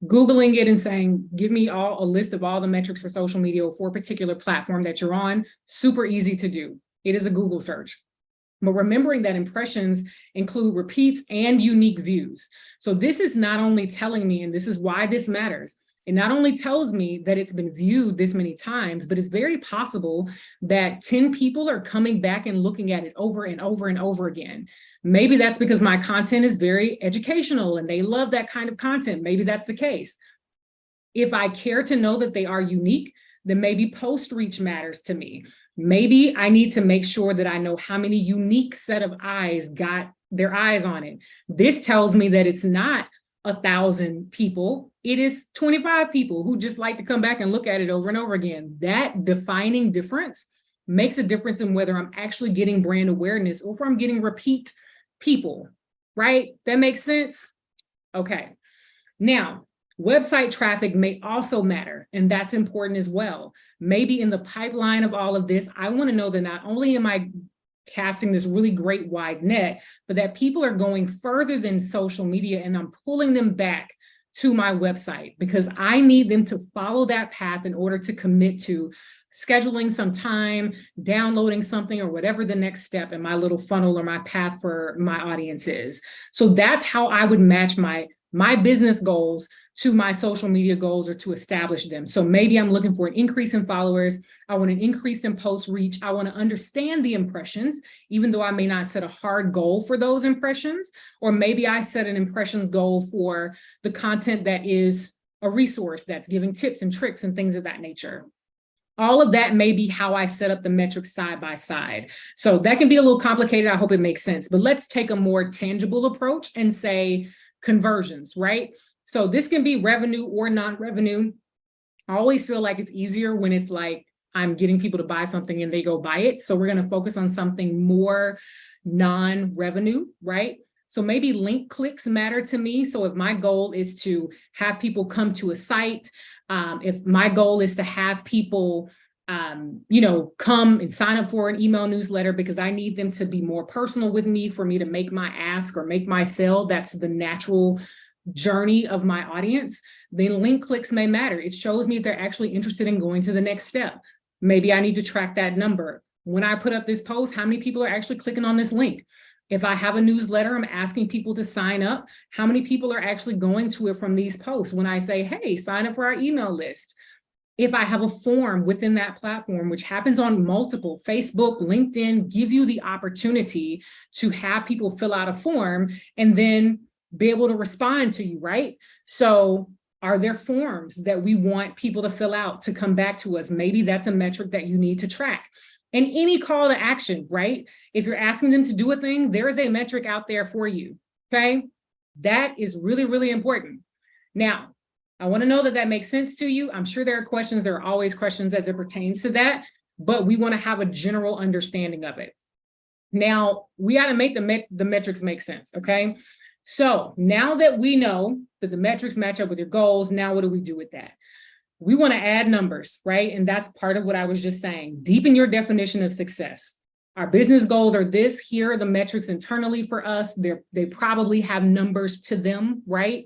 Googling it and saying, give me a list of all the metrics for social media for a particular platform that you're on, super easy to do. It is a Google search. But remembering that impressions include repeats and unique views. So this is not only telling me, and this is why this matters, it not only tells me that it's been viewed this many times, but it's very possible that 10 people are coming back and looking at it over and over and over again. Maybe that's because my content is very educational and they love that kind of content. Maybe that's the case. If I care to know that they are unique, then maybe post reach matters to me. Maybe I need to make sure that I know how many unique set of eyes got their eyes on it. This tells me that it's not 1,000 people, it is 25 people who just like to come back and look at it over and over again. That defining difference makes a difference in whether I'm actually getting brand awareness or if I'm getting repeat people, right? That makes sense? Okay. Now, website traffic may also matter, and that's important as well. Maybe in the pipeline of all of this, I want to know that not only am I casting this really great wide net, but that people are going further than social media and I'm pulling them back to my website because I need them to follow that path in order to commit to scheduling some time, downloading something, or whatever the next step in my little funnel or my path for my audience is. So that's how I would match my business goals to my social media goals or to establish them. So maybe I'm looking for an increase in followers. I want an increase in post reach. I want to understand the impressions, even though I may not set a hard goal for those impressions, or maybe I set an impressions goal for the content that is a resource that's giving tips and tricks and things of that nature. All of that may be how I set up the metrics side by side. So that can be a little complicated. I hope it makes sense, but let's take a more tangible approach and say conversions, right? So this can be revenue or non-revenue. I always feel like it's easier when it's like I'm getting people to buy something and they go buy it. So we're going to focus on something more non-revenue, right? So maybe link clicks matter to me. So if my goal is to have people come to a site, if my goal is to have people come and sign up for an email newsletter because I need them to be more personal with me for me to make my ask or make my sell, that's the natural journey of my audience, then link clicks may matter. It shows me if they're actually interested in going to the next step. Maybe I need to track that number. When I put up this post, how many people are actually clicking on this link? If I have a newsletter, I'm asking people to sign up. How many people are actually going to it from these posts? When I say, hey, sign up for our email list. If I have a form within that platform, which happens on multiple, Facebook, LinkedIn, give you the opportunity to have people fill out a form and then be able to respond to you, right? So are there forms that we want people to fill out to come back to us? Maybe that's a metric that you need to track. And any call to action, right? If you're asking them to do a thing, there is a metric out there for you, okay? That is really, really important. Now, I want to know that that makes sense to you. I'm sure there are questions. There are always questions as it pertains to that, but we want to have a general understanding of it. Now, we got to make the metrics make sense, okay? So now that we know that the metrics match up with your goals, now what do we do with that? We want to add numbers, right? And that's part of what I was just saying. Deepen your definition of success. Our business goals are this. Here are the metrics internally for us. They probably have numbers to them, right?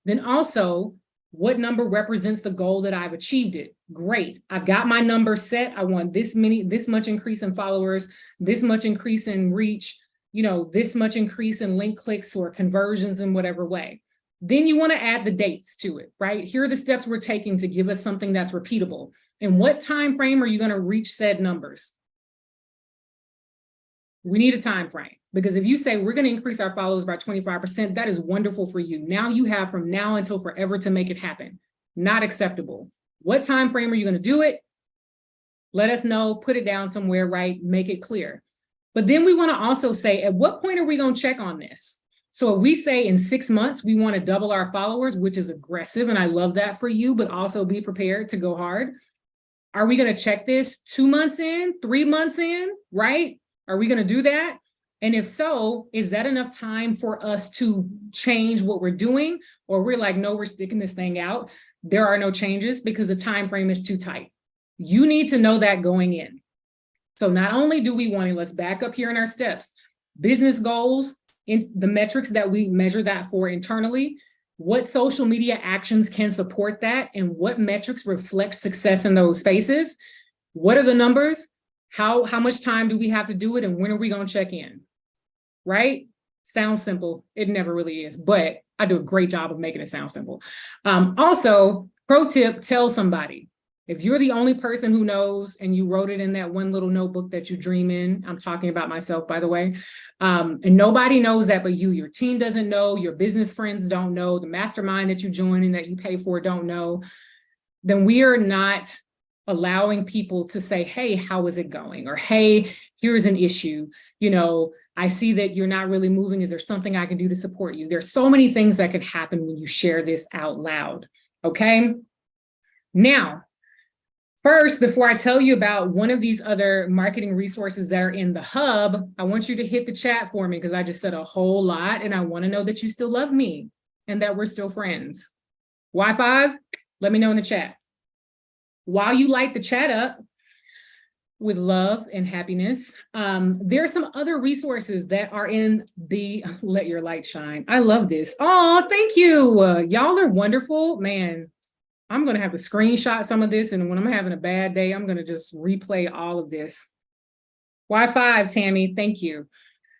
Then also, what number represents the goal that I've achieved it? Great. I've got my number set. I want this much increase in followers, this much increase in reach, this much increase in link clicks or conversions in whatever way. Then you want to add the dates to it, right? Here are the steps we're taking to give us something that's repeatable. And what time frame are you going to reach said numbers? We need a time frame, because if you say we're going to increase our followers by 25%, that is wonderful for you. Now you have from now until forever to make it happen. Not acceptable. What time frame are you going to do it? Let us know, put it down somewhere, right? Make it clear. But then we want to also say, at what point are we going to check on this? So if we say in 6 months, we want to double our followers, which is aggressive, and I love that for you, but also be prepared to go hard. Are we going to check this 2 months in, 3 months in, right? Are we going to do that? And if so, is that enough time for us to change what we're doing? Or we're like, no, we're sticking this thing out. There are no changes because the time frame is too tight. You need to know that going in. So not only do we want to, let's back up here in our steps, business goals, in the metrics that we measure that for internally, what social media actions can support that, and what metrics reflect success in those spaces. What are the numbers? How much time do we have to do it, and when are we going to check in? Right? Sounds simple. It never really is, but I do a great job of making it sound simple. Also, pro tip, tell somebody. If you're the only person who knows and you wrote it in that one little notebook that you dream in, I'm talking about myself, by the way, and nobody knows that but you, your team doesn't know, your business friends don't know, the mastermind that you join and that you pay for don't know, then we are not allowing people to say, hey, how is it going? Or, hey, here's an issue. You know, I see that you're not really moving. Is there something I can do to support you? There's so many things that could happen when you share this out loud. Okay. Now, first, before I tell you about one of these other marketing resources that are in the hub, I want you to hit the chat for me because I just said a whole lot and I want to know that you still love me and that we're still friends. Wi-Fi, let me know in the chat. While you light the chat up with love and happiness, there are some other resources that are in the Let Your Light Shine. I love this. Oh, thank you. Y'all are wonderful. Man, I'm going to have to screenshot some of this. And when I'm having a bad day, I'm going to just replay all of this. Wi-Fi, Tammy, thank you.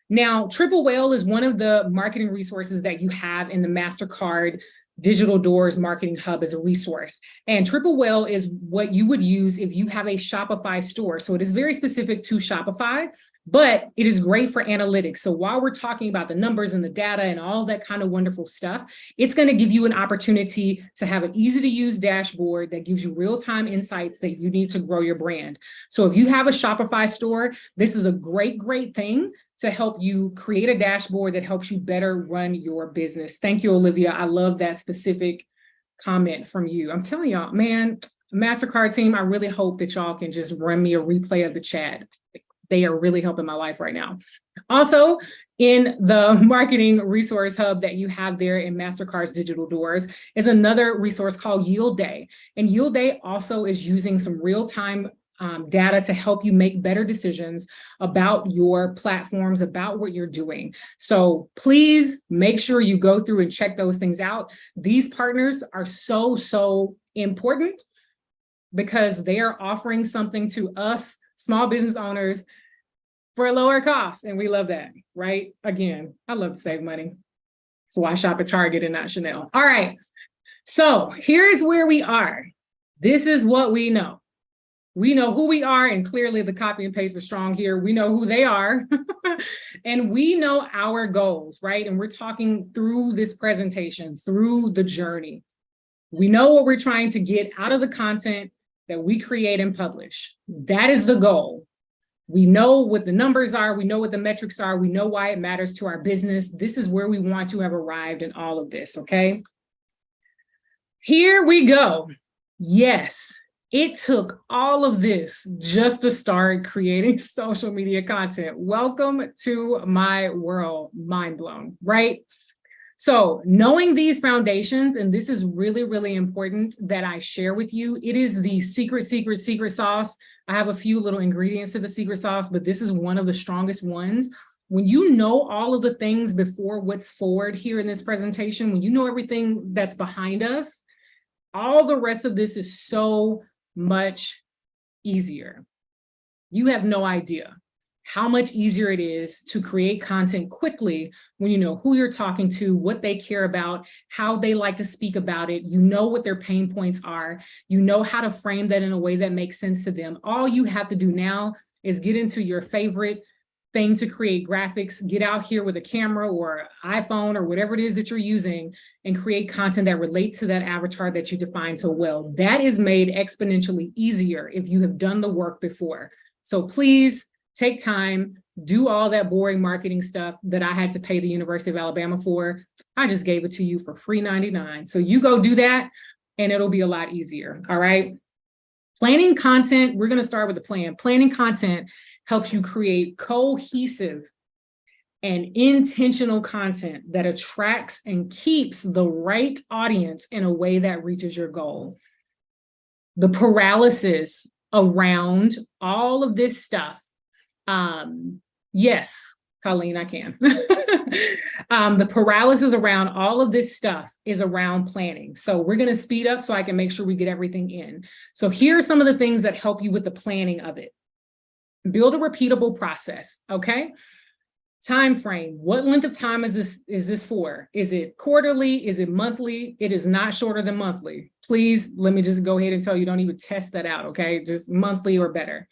Now, Triple Whale is one of the marketing resources that you have in the MasterCard Digital Doors Marketing Hub as a resource. And Triple Whale is what you would use if you have a Shopify store. So it is very specific to Shopify, but it is great for analytics. So while we're talking about the numbers and the data and all that kind of wonderful stuff, it's going to give you an opportunity to have an easy to use dashboard that gives you real-time insights that you need to grow your brand. So if you have a Shopify store, this is a great thing to help you create a dashboard that helps you better run your business. Thank you, Olivia. I love that specific comment from you. I'm telling y'all, man, MasterCard team, I really hope that y'all can just run me a replay of the chat. They are really helping my life right now. Also, in the marketing resource hub that you have there in MasterCard's Digital Doors is another resource called Yield Day. And Yield Day also is using some real-time data to help you make better decisions about your platforms, about what you're doing. So please make sure you go through and check those things out. These partners are so important because they are offering something to us small business owners for a lower cost. And we love that, right? Again, I love to save money. That's why I shop at Target and not Chanel. All right. So here's where we are. This is what we know. We know who we are, and clearly the copy and paste was strong here. We know who they are, and we know our goals, right? And we're talking through this presentation, through the journey. We know what we're trying to get out of the content that we create and publish. That is the goal. We know what the numbers are. We know what the metrics are. We know why it matters to our business. This is where we want to have arrived in all of this, okay? Here we go. Yes. It took all of this just to start creating social media content. Welcome to my world, mind blown, right? So knowing these foundations, and this is really important that I share with you, it is the secret sauce. I have a few little ingredients to the secret sauce, but this is one of the strongest ones. When you know all of the things before what's forward here in this presentation, when you know everything that's behind us, all the rest of this is so much easier. You have no idea how much easier it is to create content quickly when you know who you're talking to, what they care about, how they like to speak about it. You know what their pain points are. You know how to frame that in a way that makes sense to them. All you have to do now is get into your favorite thing to create graphics, get out here with a camera or iPhone or whatever it is that you're using and create content that relates to that avatar that you define so well. That is made exponentially easier if you have done the work before. So please take time, do all that boring marketing stuff that I had to pay the University of Alabama for. I just gave it to you for free 99. So you go do that and it'll be a lot easier, all right? Planning content, we're gonna start with the plan. Planning content helps you create cohesive and intentional content that attracts and keeps the right audience in a way that reaches your goal. The paralysis around all of this stuff, yes, Colleen, I can. The paralysis around all of this stuff is around planning. So we're going to speed up so I can make sure we get everything in. So here are some of the things that help you with the planning of it. Build a repeatable process, okay? Time frame. What length of time is this for? Is it quarterly? Is it monthly? It is not shorter than monthly. Please, let me just go ahead and tell you, don't even test that out, okay? Just monthly or better.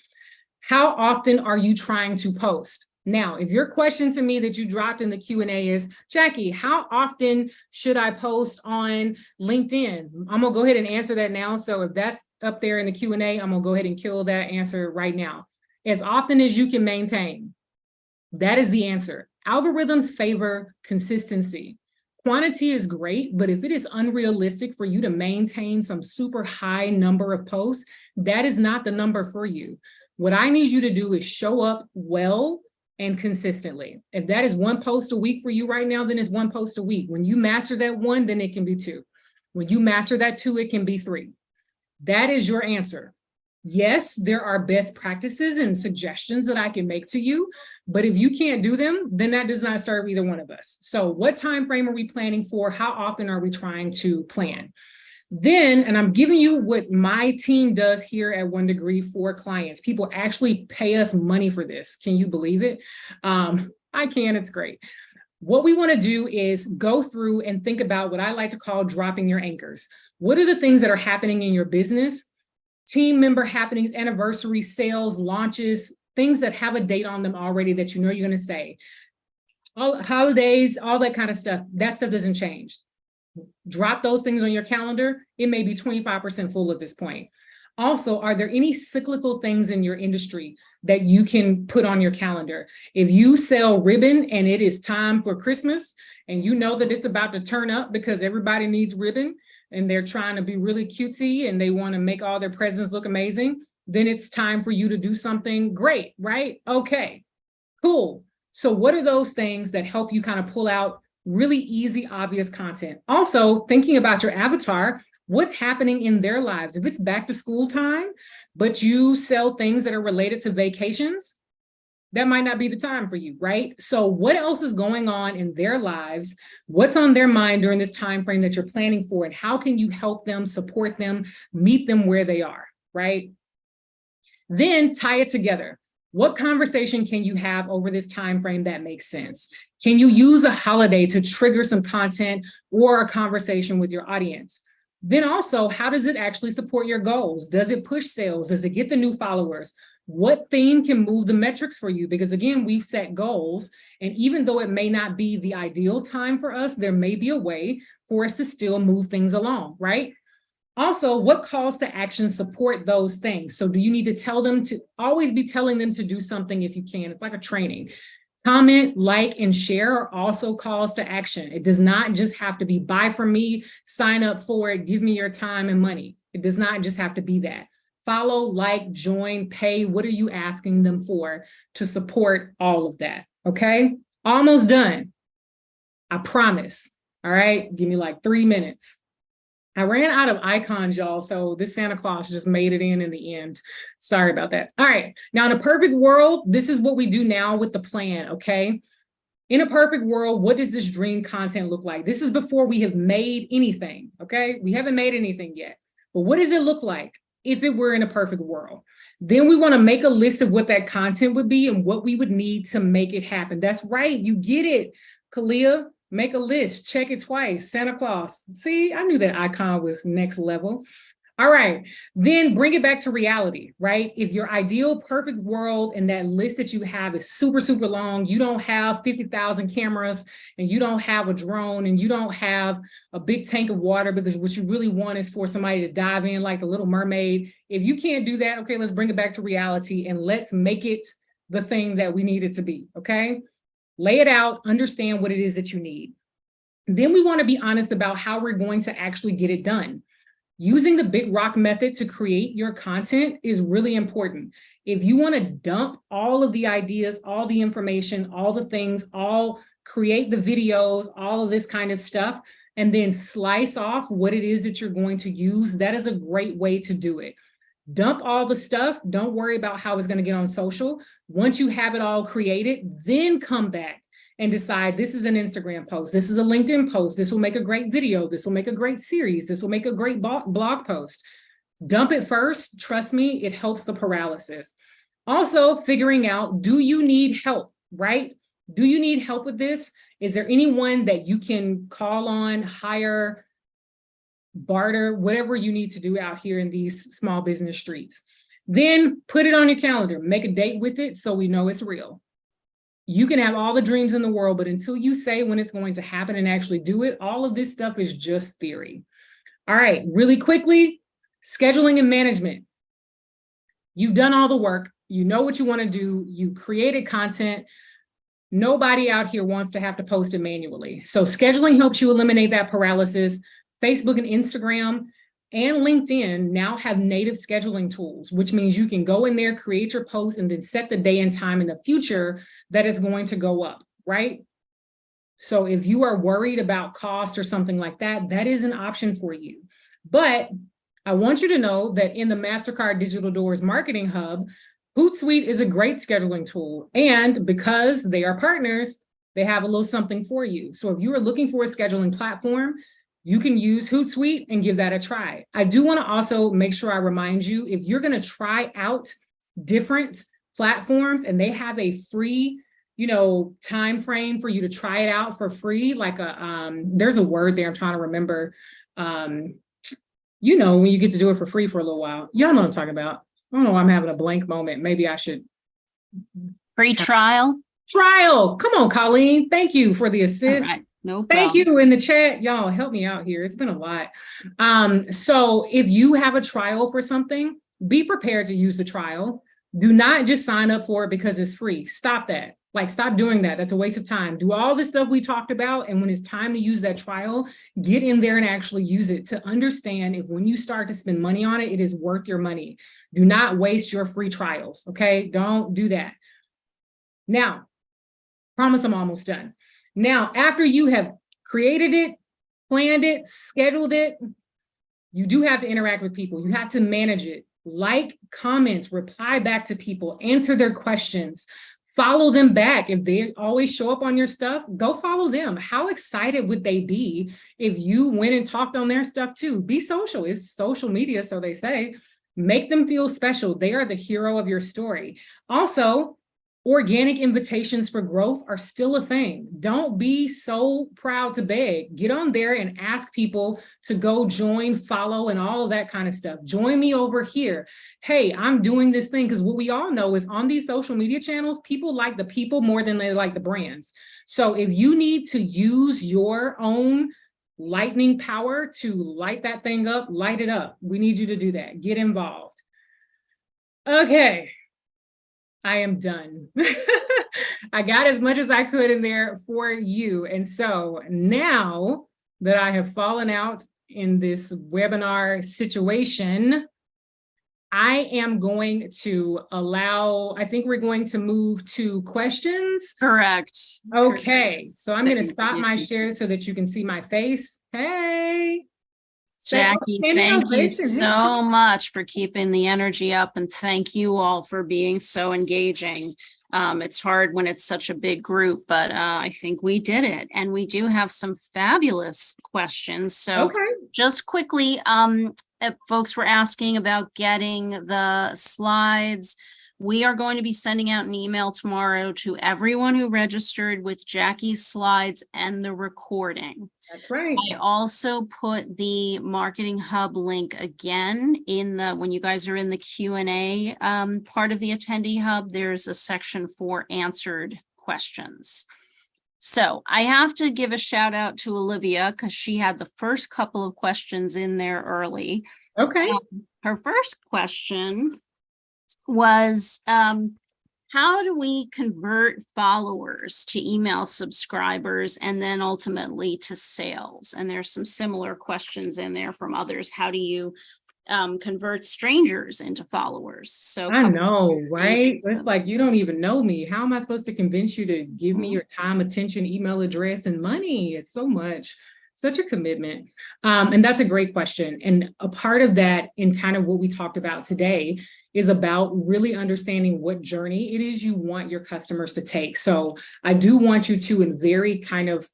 How often are you trying to post? Now, if your question to me that you dropped in the Q&A is, Jackie, how often should I post on LinkedIn? I'm gonna go ahead and answer that now. So if that's up there in the Q&A, I'm gonna go ahead and kill that answer right now. As often as you can maintain. That is the answer. Algorithms favor consistency. Quantity is great, but if it is unrealistic for you to maintain some super high number of posts, that is not the number for you. What I need you to do is show up well and consistently. If that is 1 post a week for you right now, then it's 1 post a week. When you master that 1, then it can be 2. When you master that 2, it can be 3. That is your answer. Yes, there are best practices and suggestions that I can make to you, but if you can't do them, then that does not serve either one of us. So what time frame are we planning for? How often are we trying to plan? Then, and I'm giving you what my team does here at 1 Degree for clients. People actually pay us money for this. Can you believe it? I can, it's great. What we want to do is go through and think about what I like to call dropping your anchors. What are the things that are happening in your business? Team member happenings, anniversaries, sales, launches, things that have a date on them already that you know you're going to say. All holidays, all that kind of stuff, that stuff doesn't change. Drop those things on your calendar. It may be 25% full at this point. Also, are there any cyclical things in your industry that you can put on your calendar? If you sell ribbon and it is time for Christmas and you know that it's about to turn up because everybody needs ribbon and they're trying to be really cutesy and they want to make all their presents look amazing, then it's time for you to do something great, right? Okay, cool. So what are those things that help you kind of pull out really easy, obvious content? Also, thinking about your avatar, what's happening in their lives? If it's back to school time, but you sell things that are related to vacations, that might not be the time for you, right? So what else is going on in their lives? What's on their mind during this time frame that you're planning for? And how can you help them, support them, meet them where they are, right? Then tie it together. What conversation can you have over this time frame that makes sense? Can you use a holiday to trigger some content or a conversation with your audience? Then also, how does it actually support your goals? Does it push sales? Does it get the new followers? What theme can move the metrics for you? Because again, we've set goals, and even though it may not be the ideal time for us, there may be a way for us to still move things along, right? Also, what calls to action support those things? So do you need to tell them to always be telling them to do something if you can? It's like a training. Comment, like, and share are also calls to action. It does not just have to be buy from me, sign up for it, give me your time and money. It does not just have to be that. Follow, like, join, pay. What are you asking them for to support all of that? Okay, almost done. I promise. All right, give me like 3 minutes. I ran out of icons, y'all, so this Santa Claus just made it in the end. Sorry about that. All right, now in a perfect world, this is what we do now with the plan, okay? In a perfect world, what does this dream content look like? This is before we have made anything, okay? We haven't made anything yet, but what does it look like if it were in a perfect world? Then we wanna make a list of what that content would be and what we would need to make it happen. That's right, you get it, Kalia. Make a list, check it twice, Santa Claus. See, I knew that icon was next level. All right, then bring it back to reality, right? If your ideal perfect world and that list that you have is super, super long, you don't have 50,000 cameras and you don't have a drone and you don't have a big tank of water, because what you really want is for somebody to dive in like the Little Mermaid. If you can't do that, okay, let's bring it back to reality and let's make it the thing that we need it to be, okay? Lay it out, understand what it is that you need. Then we want to be honest about how we're going to actually get it done. Using the big rock method to create your content is really important. If you want to dump all of the ideas, all the information, all the things, all create the videos, all of this kind of stuff, and then slice off what it is that you're going to use, that is a great way to do it. Dump all the stuff. Don't worry about how it's going to get on social. Once you have it all created, then come back and decide this is an Instagram post. This is a LinkedIn post. This will make a great video. This will make a great series. This will make a great blog post. Dump it first. Trust me, it helps the paralysis. Also, figuring out, do you need help, right? Do you need help with this? Is there anyone that you can call on, hire, barter, whatever you need to do out here in these small business streets? Then put it on your calendar, make a date with it so we know it's real. You can have all the dreams in the world, but until you say when it's going to happen and actually do it, all of this stuff is just theory. All right, really quickly, Scheduling and management. You've done all the work. You know what you want to do. You created content. Nobody out here wants to have to post it manually. So scheduling helps you eliminate that paralysis. Facebook and Instagram and LinkedIn now have native scheduling tools, which means you can go in there, create your post, and then set the day and time in the future that is going to go up, right? So if you are worried about cost or something like that, that is an option for you. But I want you to know that in the MasterCard Digital Doors Marketing Hub, Hootsuite is a great scheduling tool. And because they are partners, they have a little something for you. So if you are looking for a scheduling platform, you can use Hootsuite and give that a try. I do want to also make sure I remind you, if you're going to try out different platforms and they have a free, time frame for you to try it out for free, like there's a word there I'm trying to remember. When you get to do it for free for a little while. Y'all know what I'm talking about. I don't know, I'm having a blank moment. Maybe I should. Free trial? Trial. Come on, Colleen. Thank you for the assist. All right. No problem. Thank you in the chat. Y'all help me out here. It's been a lot. So if you have a trial for something, be prepared to use the trial. Do not just sign up for it because it's free. Stop that. Stop doing that. That's a waste of time. Do all the stuff we talked about. And when it's time to use that trial, get in there and actually use it to understand if when you start to spend money on it, it is worth your money. Do not waste your free trials. Okay. Don't do that. Now, promise I'm almost done. Now, after you have created it, planned it, scheduled it, you do have to interact with people. You have to manage it. Like, comments, reply back to people, answer their questions. Follow them back. If they always show up on your stuff, go follow them. How excited would they be if you went and talked on their stuff too? Be social. It's social media, so they say. Make them feel special. They are the hero of your story. Also, organic invitations for growth are still a thing. Don't be so proud to beg. Get on there and ask people to go join, follow, and all of that kind of stuff. Join me over here. Hey, I'm doing this thing, because what we all know is on these social media channels, people like the people more than they like the brands. So if you need to use your own lightning power to light that thing up, light it up. We need you to do that. Get involved. Okay. I am done. I got as much as I could in there for you. And so now that I have fallen out in this webinar situation, I am going to I think we're going to move to questions. Correct. Okay. So I'm going to stop my share so that you can see my face. Hey. Jackie, thank you so much for keeping the energy up, and thank you all for being so engaging. It's hard when it's such a big group, but I think we did it, and we do have some fabulous questions. So just quickly, folks were asking about getting the slides. We are going to be sending out an email tomorrow to everyone who registered with Jackie's slides and the recording. That's right. I also put the Marketing Hub link again when you guys are in the Q&A part of the Attendee Hub. There's a section for answered questions. So I have to give a shout out to Olivia because she had the first couple of questions in there early. Okay. Her first question was, how do we convert followers to email subscribers and then ultimately to sales? And there's some similar questions in there from others. How do you convert strangers into followers? So I know, right? It's like, you don't even know me. How am I supposed to convince you to give me your time, attention, email address, and money? It's so much. Such a commitment. And that's a great question. And a part of that in kind of what we talked about today is about really understanding what journey it is you want your customers to take. So I do want you to, in very kind of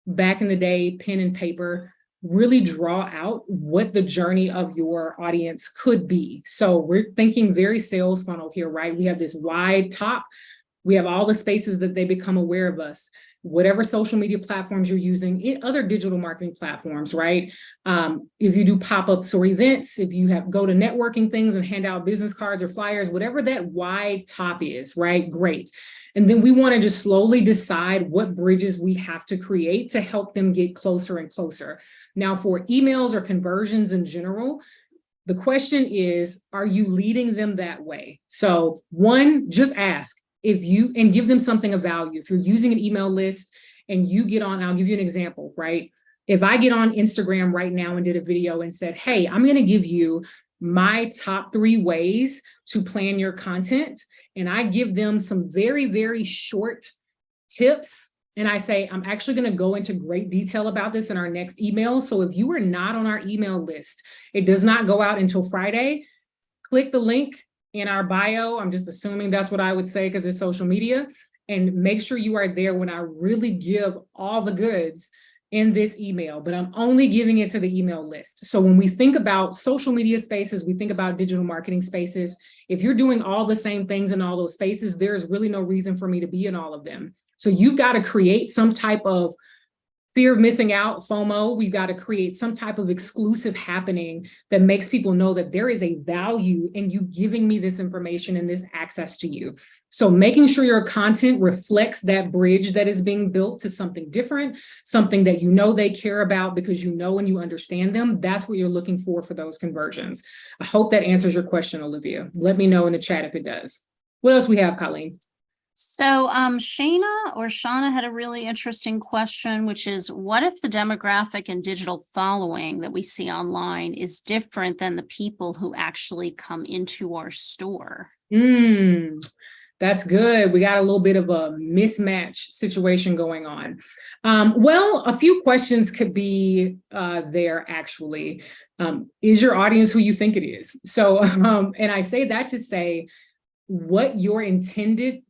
back in the day, pen and paper, really draw out what the journey of your audience could be. So we're thinking very sales funnel here, right? We have this wide top. We have all the spaces that they become aware of us. whatever social media platforms you're using, in other digital marketing platforms, right? If you do pop-ups or events, if you go to networking things and hand out business cards or flyers, whatever that wide top is, right? Great. And then we want to just slowly decide what bridges we have to create to help them get closer and closer. Now, for emails or conversions in general, the question is, are you leading them that way? So one, just ask and give them something of value. If you're using an email list and you get on, I'll give you an example, right? If I get on Instagram right now and did a video and said, hey, I'm going to give you my top 3 ways to plan your content, and I give them some very, very short tips, and I say, I'm actually going to go into great detail about this in our next email. So if you are not on our email list, it does not go out until Friday. Click the link in our bio. I'm just assuming that's what I would say because it's social media. And make sure you are there when I really give all the goods in this email, but I'm only giving it to the email list. So when we think about social media spaces, we think about digital marketing spaces. If you're doing all the same things in all those spaces, there's really no reason for me to be in all of them. So you've got to create some type of fear of missing out, FOMO. We've got to create some type of exclusive happening that makes people know that there is a value in you giving me this information and this access to you. So making sure your content reflects that bridge that is being built to something different, something that you know they care about because you know and you understand them. That's what you're looking for those conversions. I hope that answers your question, Olivia. Let me know in the chat if it does. What else we have, Colleen? So Shauna had a really interesting question, which is, what if the demographic and digital following that we see online is different than the people who actually come into our store? That's good. We got a little bit of a mismatch situation going on. Well, a few questions could be there actually. Is your audience who you think it is? So, and I say that to say what your intended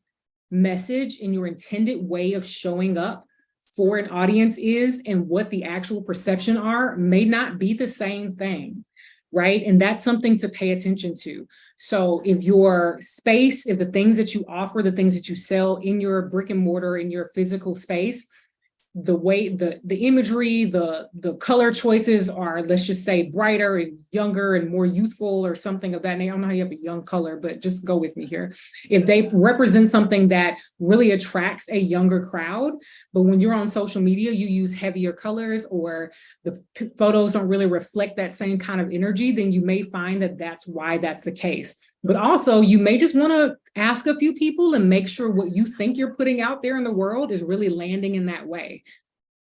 message and your intended way of showing up for an audience is and what the actual perception are may not be the same thing, right? And that's something to pay attention to. So if your space, if the things that you offer, the things that you sell in your brick and mortar, in your physical space, the way the imagery, the color choices are, let's just say, brighter and younger and more youthful or something of that nature. I don't know how you have a young color, but just go with me here. If they represent something that really attracts a younger crowd, but when you're on social media, you use heavier colors or the photos don't really reflect that same kind of energy, then you may find that that's why that's the case. But also, you may just want to ask a few people and make sure what you think you're putting out there in the world is really landing in that way.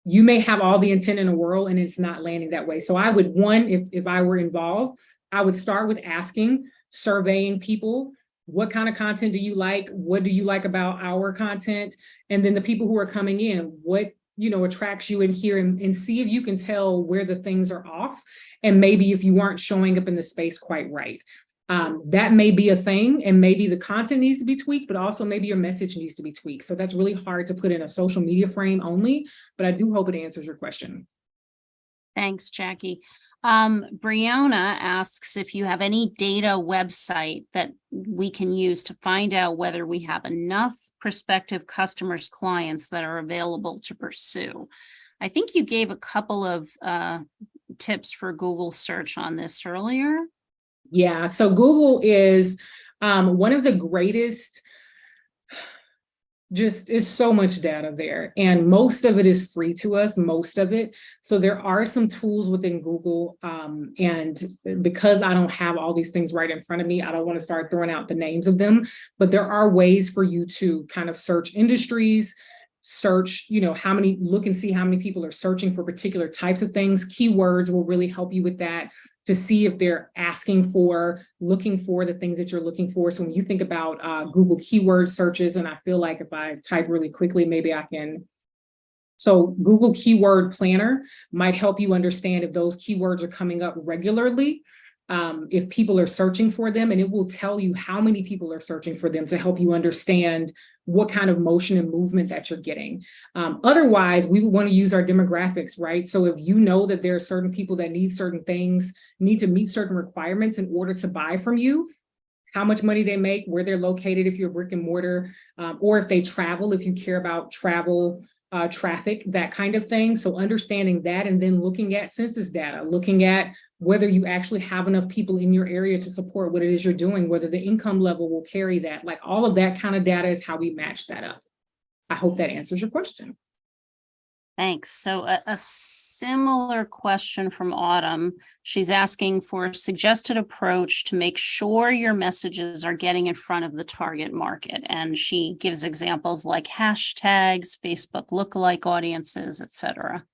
You may have all the intent in the world and it's not landing that way. So I would, if I were involved, I would start with asking, surveying people, what kind of content do you like? What do you like about our content? And then the people who are coming in, what attracts you in here, and see if you can tell where the things are off. And maybe if you aren't showing up in the space quite right. That may be a thing, and maybe the content needs to be tweaked, but also maybe your message needs to be tweaked. So that's really hard to put in a social media frame only, but I do hope it answers your question. Thanks, Jackie. Brianna asks if you have any data website that we can use to find out whether we have enough prospective customers, clients that are available to pursue. I think you gave a couple of tips for Google search on this earlier. Yeah, so Google is one of the greatest, just is so much data there, and most of it is free to us, most of it. So there are some tools within Google, and because I don't have all these things right in front of me, I don't want to start throwing out the names of them, but there are ways for you to kind of search industries, search, look and see how many people are searching for particular types of things. Keywords will really help you with that, to see if they're looking for the things that you're looking for. So when you think about Google keyword searches, and I feel like if I type really quickly, maybe I can. So Google Keyword Planner might help you understand if those keywords are coming up regularly, if people are searching for them, and it will tell you how many people are searching for them to help you understand what kind of motion and movement that you're getting. Otherwise, we would want to use our demographics, right? So if you know that there are certain people that need certain things, need to meet certain requirements in order to buy from you, how much money they make, where they're located if you're brick and mortar, or if they travel, if you care about travel traffic, that kind of thing. So understanding that, and then looking at census data, looking at whether you actually have enough people in your area to support what it is you're doing, whether the income level will carry that, like all of that kind of data is how we match that up. I hope that answers your question. Thanks. So a similar question from Autumn. She's asking for a suggested approach to make sure your messages are getting in front of the target market. And she gives examples like hashtags, Facebook lookalike audiences, et cetera.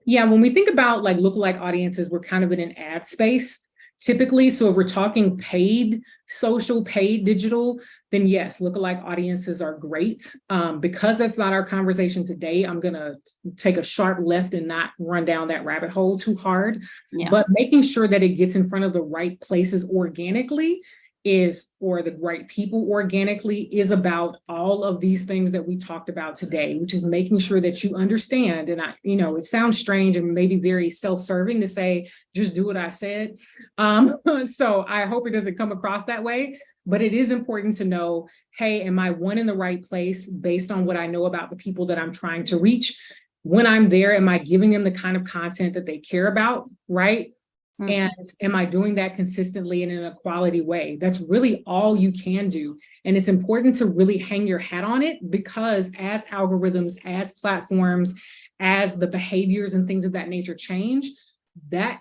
Yeah, when we think about like lookalike audiences, we're kind of in an ad space typically. So if we're talking paid social, paid digital, then yes, lookalike audiences are great. Because that's not our conversation today, I'm going to take a sharp left and not run down that rabbit hole too hard. Yeah. But making sure that it gets in front of the right places organically or the right people organically is about all of these things that we talked about today, which is making sure that you understand. And it sounds strange and maybe very self-serving to say, just do what I said. So I hope it doesn't come across that way, but it is important to know, hey, am I in the right place based on what I know about the people that I'm trying to reach? When I'm there, am I giving them the kind of content that they care about, right? Mm-hmm. And am I doing that consistently and in a quality way? That's really all you can do. And it's important to really hang your hat on it, because as algorithms, as platforms, as the behaviors and things of that nature change, that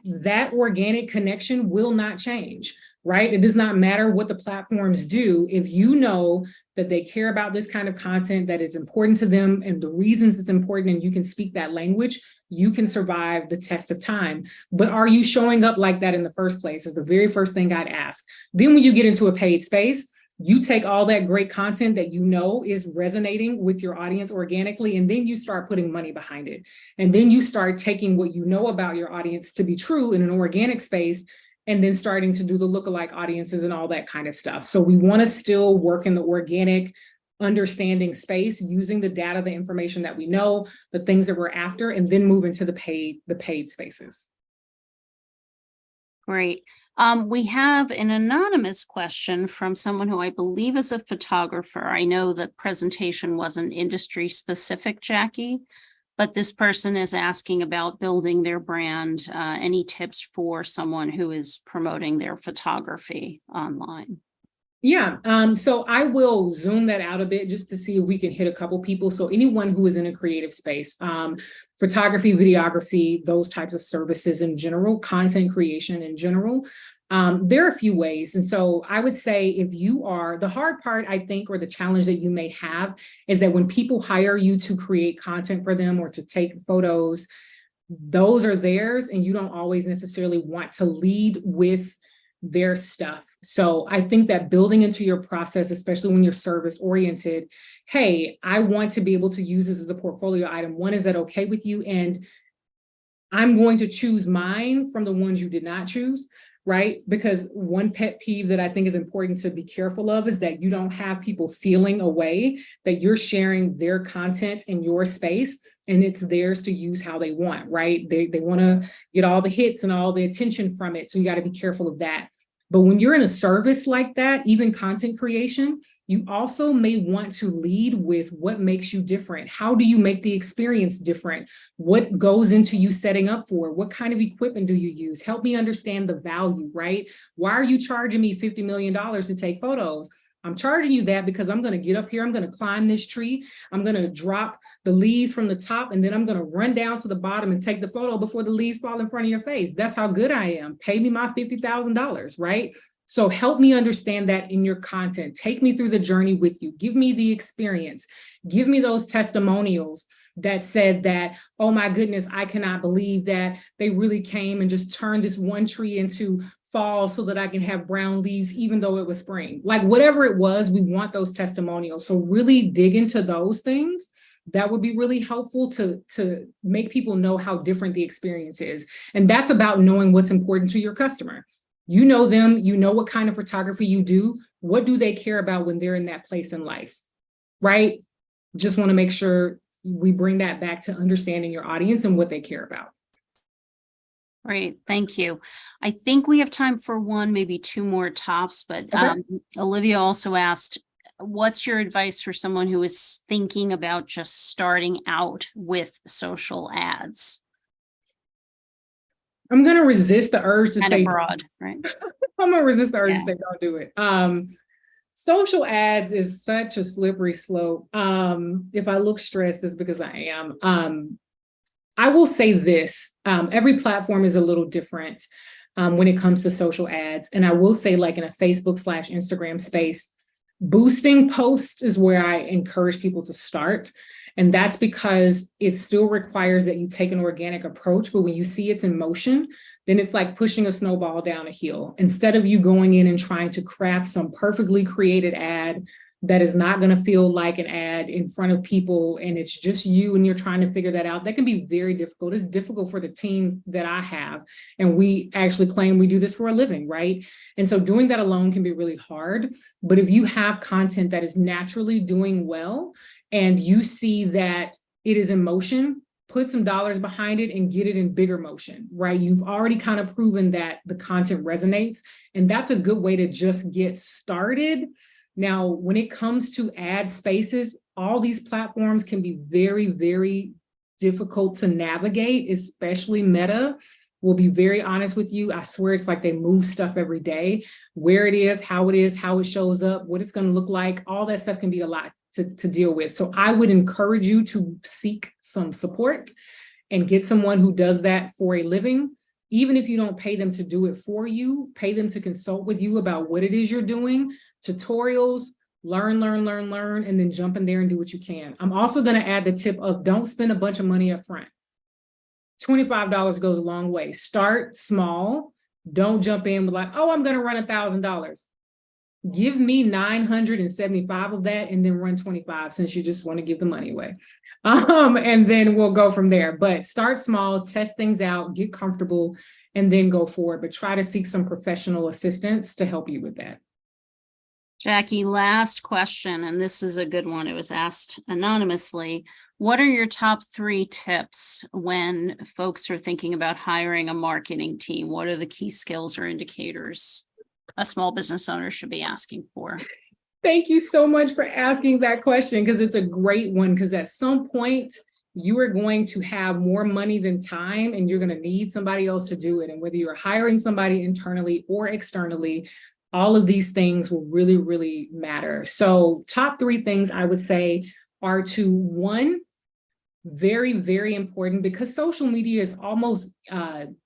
organic connection will not change, right? It does not matter what the platforms do. If you know that they care about this kind of content, that it's important to them and the reasons it's important, and you can speak that language, you can survive the test of time. But are you showing up like that in the first place is the very first thing I'd ask. Then when you get into a paid space, you take all that great content that you know is resonating with your audience organically, and then you start putting money behind it. And then you start taking what you know about your audience to be true in an organic space, and then starting to do the lookalike audiences and all that kind of stuff. So we want to still work in the organic understanding space, using the data, the information that we know, the things that we're after, and then move into the paid spaces. Great. We have an anonymous question from someone who I believe is a photographer. I know the presentation wasn't industry specific, Jackie, but this person is asking about building their brand. Any tips for someone who is promoting their photography online? Yeah, so I will zoom that out a bit just to see if we can hit a couple people. So anyone who is in a creative space, photography, videography, those types of services in general, content creation in general, there are a few ways. And so I would say if you are, the hard part, I think, or the challenge that you may have is that when people hire you to create content for them or to take photos, those are theirs, and you don't always necessarily want to lead with their stuff. So I think that building into your process, especially when you're service oriented, hey, I want to be able to use this as a portfolio item. One, is that okay with you? And I'm going to choose mine from the ones you did not choose, right? Because one pet peeve that I think is important to be careful of is that you don't have people feeling a way that you're sharing their content in your space and it's theirs to use how they want, right? They want to get all the hits and all the attention from it. So you got to be careful of that. But when you're in a service like that, even content creation, you also may want to lead with what makes you different. How do you make the experience different? What goes into you setting up for? What kind of equipment do you use? Help me understand the value, right? Why are you charging me $50 million to take photos? I'm charging you that because I'm going to get up here, I'm going to climb this tree, I'm going to drop the leaves from the top, and then I'm going to run down to the bottom and take the photo before the leaves fall in front of your face. That's how good I am. Pay me my $50,000, right? So help me understand that in your content. Take me through the journey with you. Give me the experience. Give me those testimonials that said that, oh my goodness, I cannot believe that they really came and just turned this one tree into fall so that I can have brown leaves, even though it was spring. Like whatever it was, we want those testimonials. So really dig into those things. That would be really helpful to make people know how different the experience is. And that's about knowing what's important to your customer. You know them, you know what kind of photography you do. What do they care about when they're in that place in life, right? Just want to make sure we bring that back to understanding your audience and what they care about. Great, thank you. I think we have time for one, maybe two more tops, but okay. Olivia also asked, what's your advice for someone who is thinking about just starting out with social ads? I'm going to resist the urge to Kind say of broad, right? I'm going to resist the urge Yeah. to say don't do it. Social ads is such a slippery slope. If I look stressed, it's because I am. I will say this, every platform is a little different when it comes to social ads. And I will say, like in a Facebook/Instagram space, boosting posts is where I encourage people to start. And that's because it still requires that you take an organic approach. But when you see it's in motion, then it's like pushing a snowball down a hill. Instead of you going in and trying to craft some perfectly created ad that is not going to feel like an ad in front of people, and it's just you and you're trying to figure that out, that can be very difficult. It's difficult for the team that I have. And we actually claim we do this for a living, right? And so doing that alone can be really hard. But if you have content that is naturally doing well, and you see that it is in motion, put some dollars behind it and get it in bigger motion, right? You've already kind of proven that the content resonates, and that's a good way to just get started. Now, when it comes to ad spaces, all these platforms can be very, very difficult to navigate, especially Meta. We'll be very honest with you. I swear it's like they move stuff every day. Where it is, how it shows up, what it's going to look like, all that stuff can be a lot to deal with. So I would encourage you to seek some support and get someone who does that for a living. Even if you don't pay them to do it for you, pay them to consult with you about what it is you're doing, tutorials, learn, and then jump in there and do what you can. I'm also going to add the tip of don't spend a bunch of money up front. $25 goes a long way. Start small. Don't jump in with like, oh, I'm going to run $1,000. Give me 975 of that and then run 25 since you just want to give the money away. And then we'll go from there. But start small, test things out, get comfortable, and then go forward. But try to seek some professional assistance to help you with that. Jackie, last question, and this is a good one. It was asked anonymously. What are your top 3 tips when folks are thinking about hiring a marketing team? What are the key skills or indicators a small business owner should be asking for? Thank you so much for asking that question, because it's a great one, because at some point you are going to have more money than time and you're going to need somebody else to do it. And whether you're hiring somebody internally or externally, all of these things will really, really matter. So top 3 things I would say are to, one, very, very important, because social media is almost,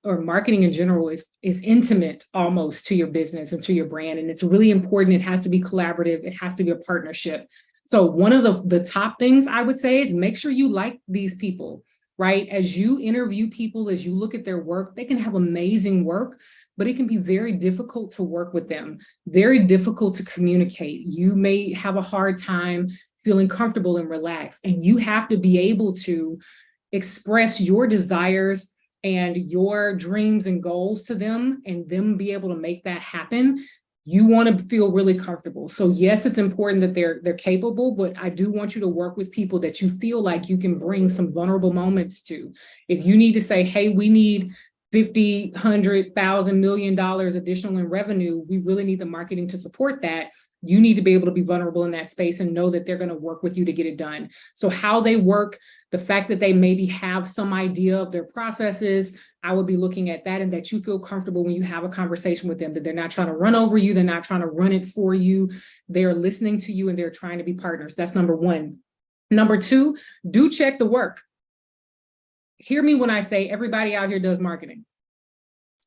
or marketing in general is intimate almost to your business and to your brand. And it's really important. It has to be collaborative. It has to be a partnership. So one of the top things I would say is make sure you like these people, right? As you interview people, as you look at their work, they can have amazing work, but it can be very difficult to work with them, very difficult to communicate. You may have a hard time feeling comfortable and relaxed, and you have to be able to express your desires and your dreams and goals to them, and them be able to make that happen. You want to feel really comfortable. So yes, it's important that they're capable, but I do want you to work with people that you feel like you can bring some vulnerable moments to. If you need to say, hey, we need $50, $100, $1,000, $1 million additional in revenue, we really need the marketing to support that. You need to be able to be vulnerable in that space and know that they're going to work with you to get it done. So how they work, the fact that they maybe have some idea of their processes, I would be looking at that, and that you feel comfortable when you have a conversation with them, that they're not trying to run over you. They're not trying to run it for you. They're listening to you and they're trying to be partners. That's number 1. Number 2, do check the work. Hear me when I say everybody out here does marketing.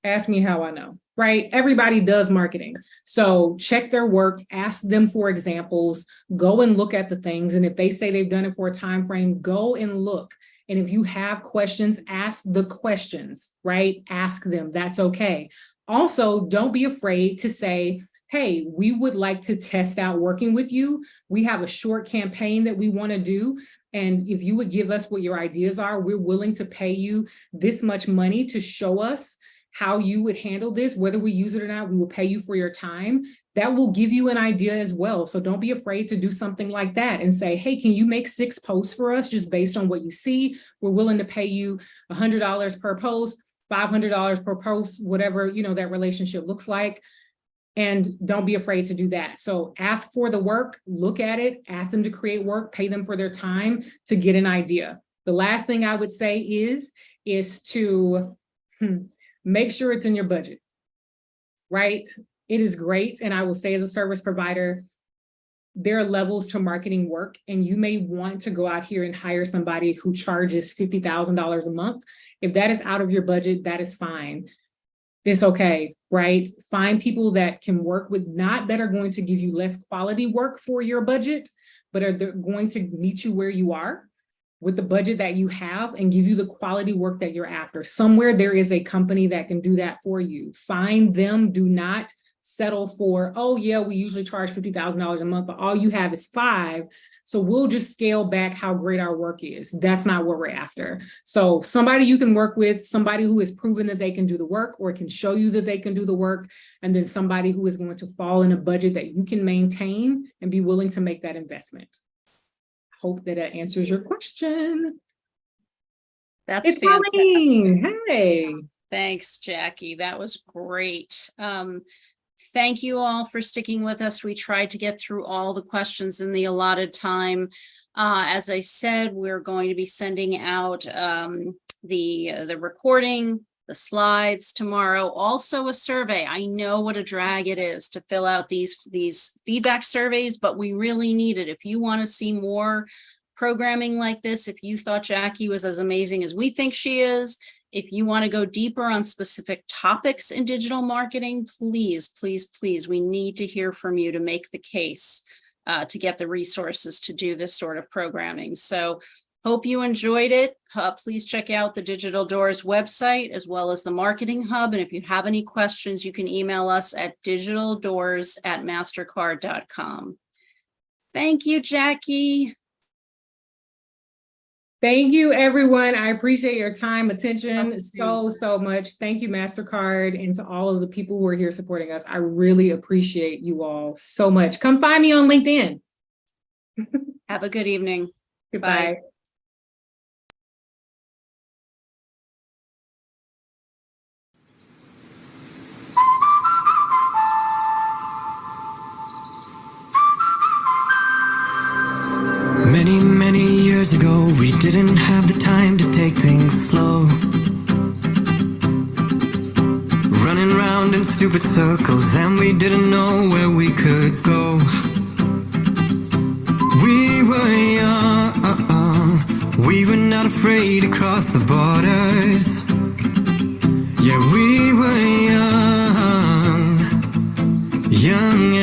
Ask me how I know, right? Everybody does marketing. So check their work, ask them for examples, go and look at the things. And if they say they've done it for a time frame, go and look. And if you have questions, ask the questions, right? Ask them, that's okay. Also, don't be afraid to say, hey, we would like to test out working with you. We have a short campaign that we want to do. And if you would give us what your ideas are, we're willing to pay you this much money to show us how you would handle this, whether we use it or not. We will pay you for your time. That will give you an idea as well. So don't be afraid to do something like that and say, hey, can you make 6 posts for us just based on what you see? We're willing to pay you $100 per post, $500 per post, whatever, that relationship looks like. And don't be afraid to do that. So ask for the work, look at it, ask them to create work, pay them for their time to get an idea. The last thing I would say is to make sure it's in your budget, right? It is great. And I will say, as a service provider, there are levels to marketing work, and you may want to go out here and hire somebody who charges $50,000 a month. If that is out of your budget, that is fine. It's okay, right? Find people that can work with, not that are going to give you less quality work for your budget, but are going to meet you where you are with the budget that you have and give you the quality work that you're after. Somewhere there is a company that can do that for you. Find them. Do not settle for, oh yeah, we usually charge $50,000 a month, but all you have is 5. So we'll just scale back how great our work is. That's not what we're after. So somebody you can work with, somebody who has proven that they can do the work or can show you that they can do the work, and then somebody who is going to fall in a budget that you can maintain and be willing to make that investment. Hope that answers your question. That's fantastic. Hey. Thanks, Jackie. That was great. Thank you all for sticking with us. We tried to get through all the questions in the allotted time. As I said, we're going to be sending out the recording, the slides tomorrow, also a survey. I know what a drag it is to fill out these feedback surveys, but we really need it. If you want to see more programming like this, if you thought Jackie was as amazing as we think she is, if you want to go deeper on specific topics in digital marketing, please, please, please, we need to hear from you to make the case to get the resources to do this sort of programming. So hope you enjoyed it. Please check out the Digital Doors website as well as the Marketing Hub. And if you have any questions, you can email us at digitaldoors@mastercard.com. Thank you, Jackie. Thank you, everyone. I appreciate your time, attention so much. Thank you, MasterCard, and to all of the people who are here supporting us. I really appreciate you all so much. Come find me on LinkedIn. Have a good evening. Goodbye. Bye. Many, many years ago, we didn't have the time to take things slow. Running round in stupid circles, and we didn't know where we could go. We were young, we were not afraid to cross the borders. Yeah, we were young, young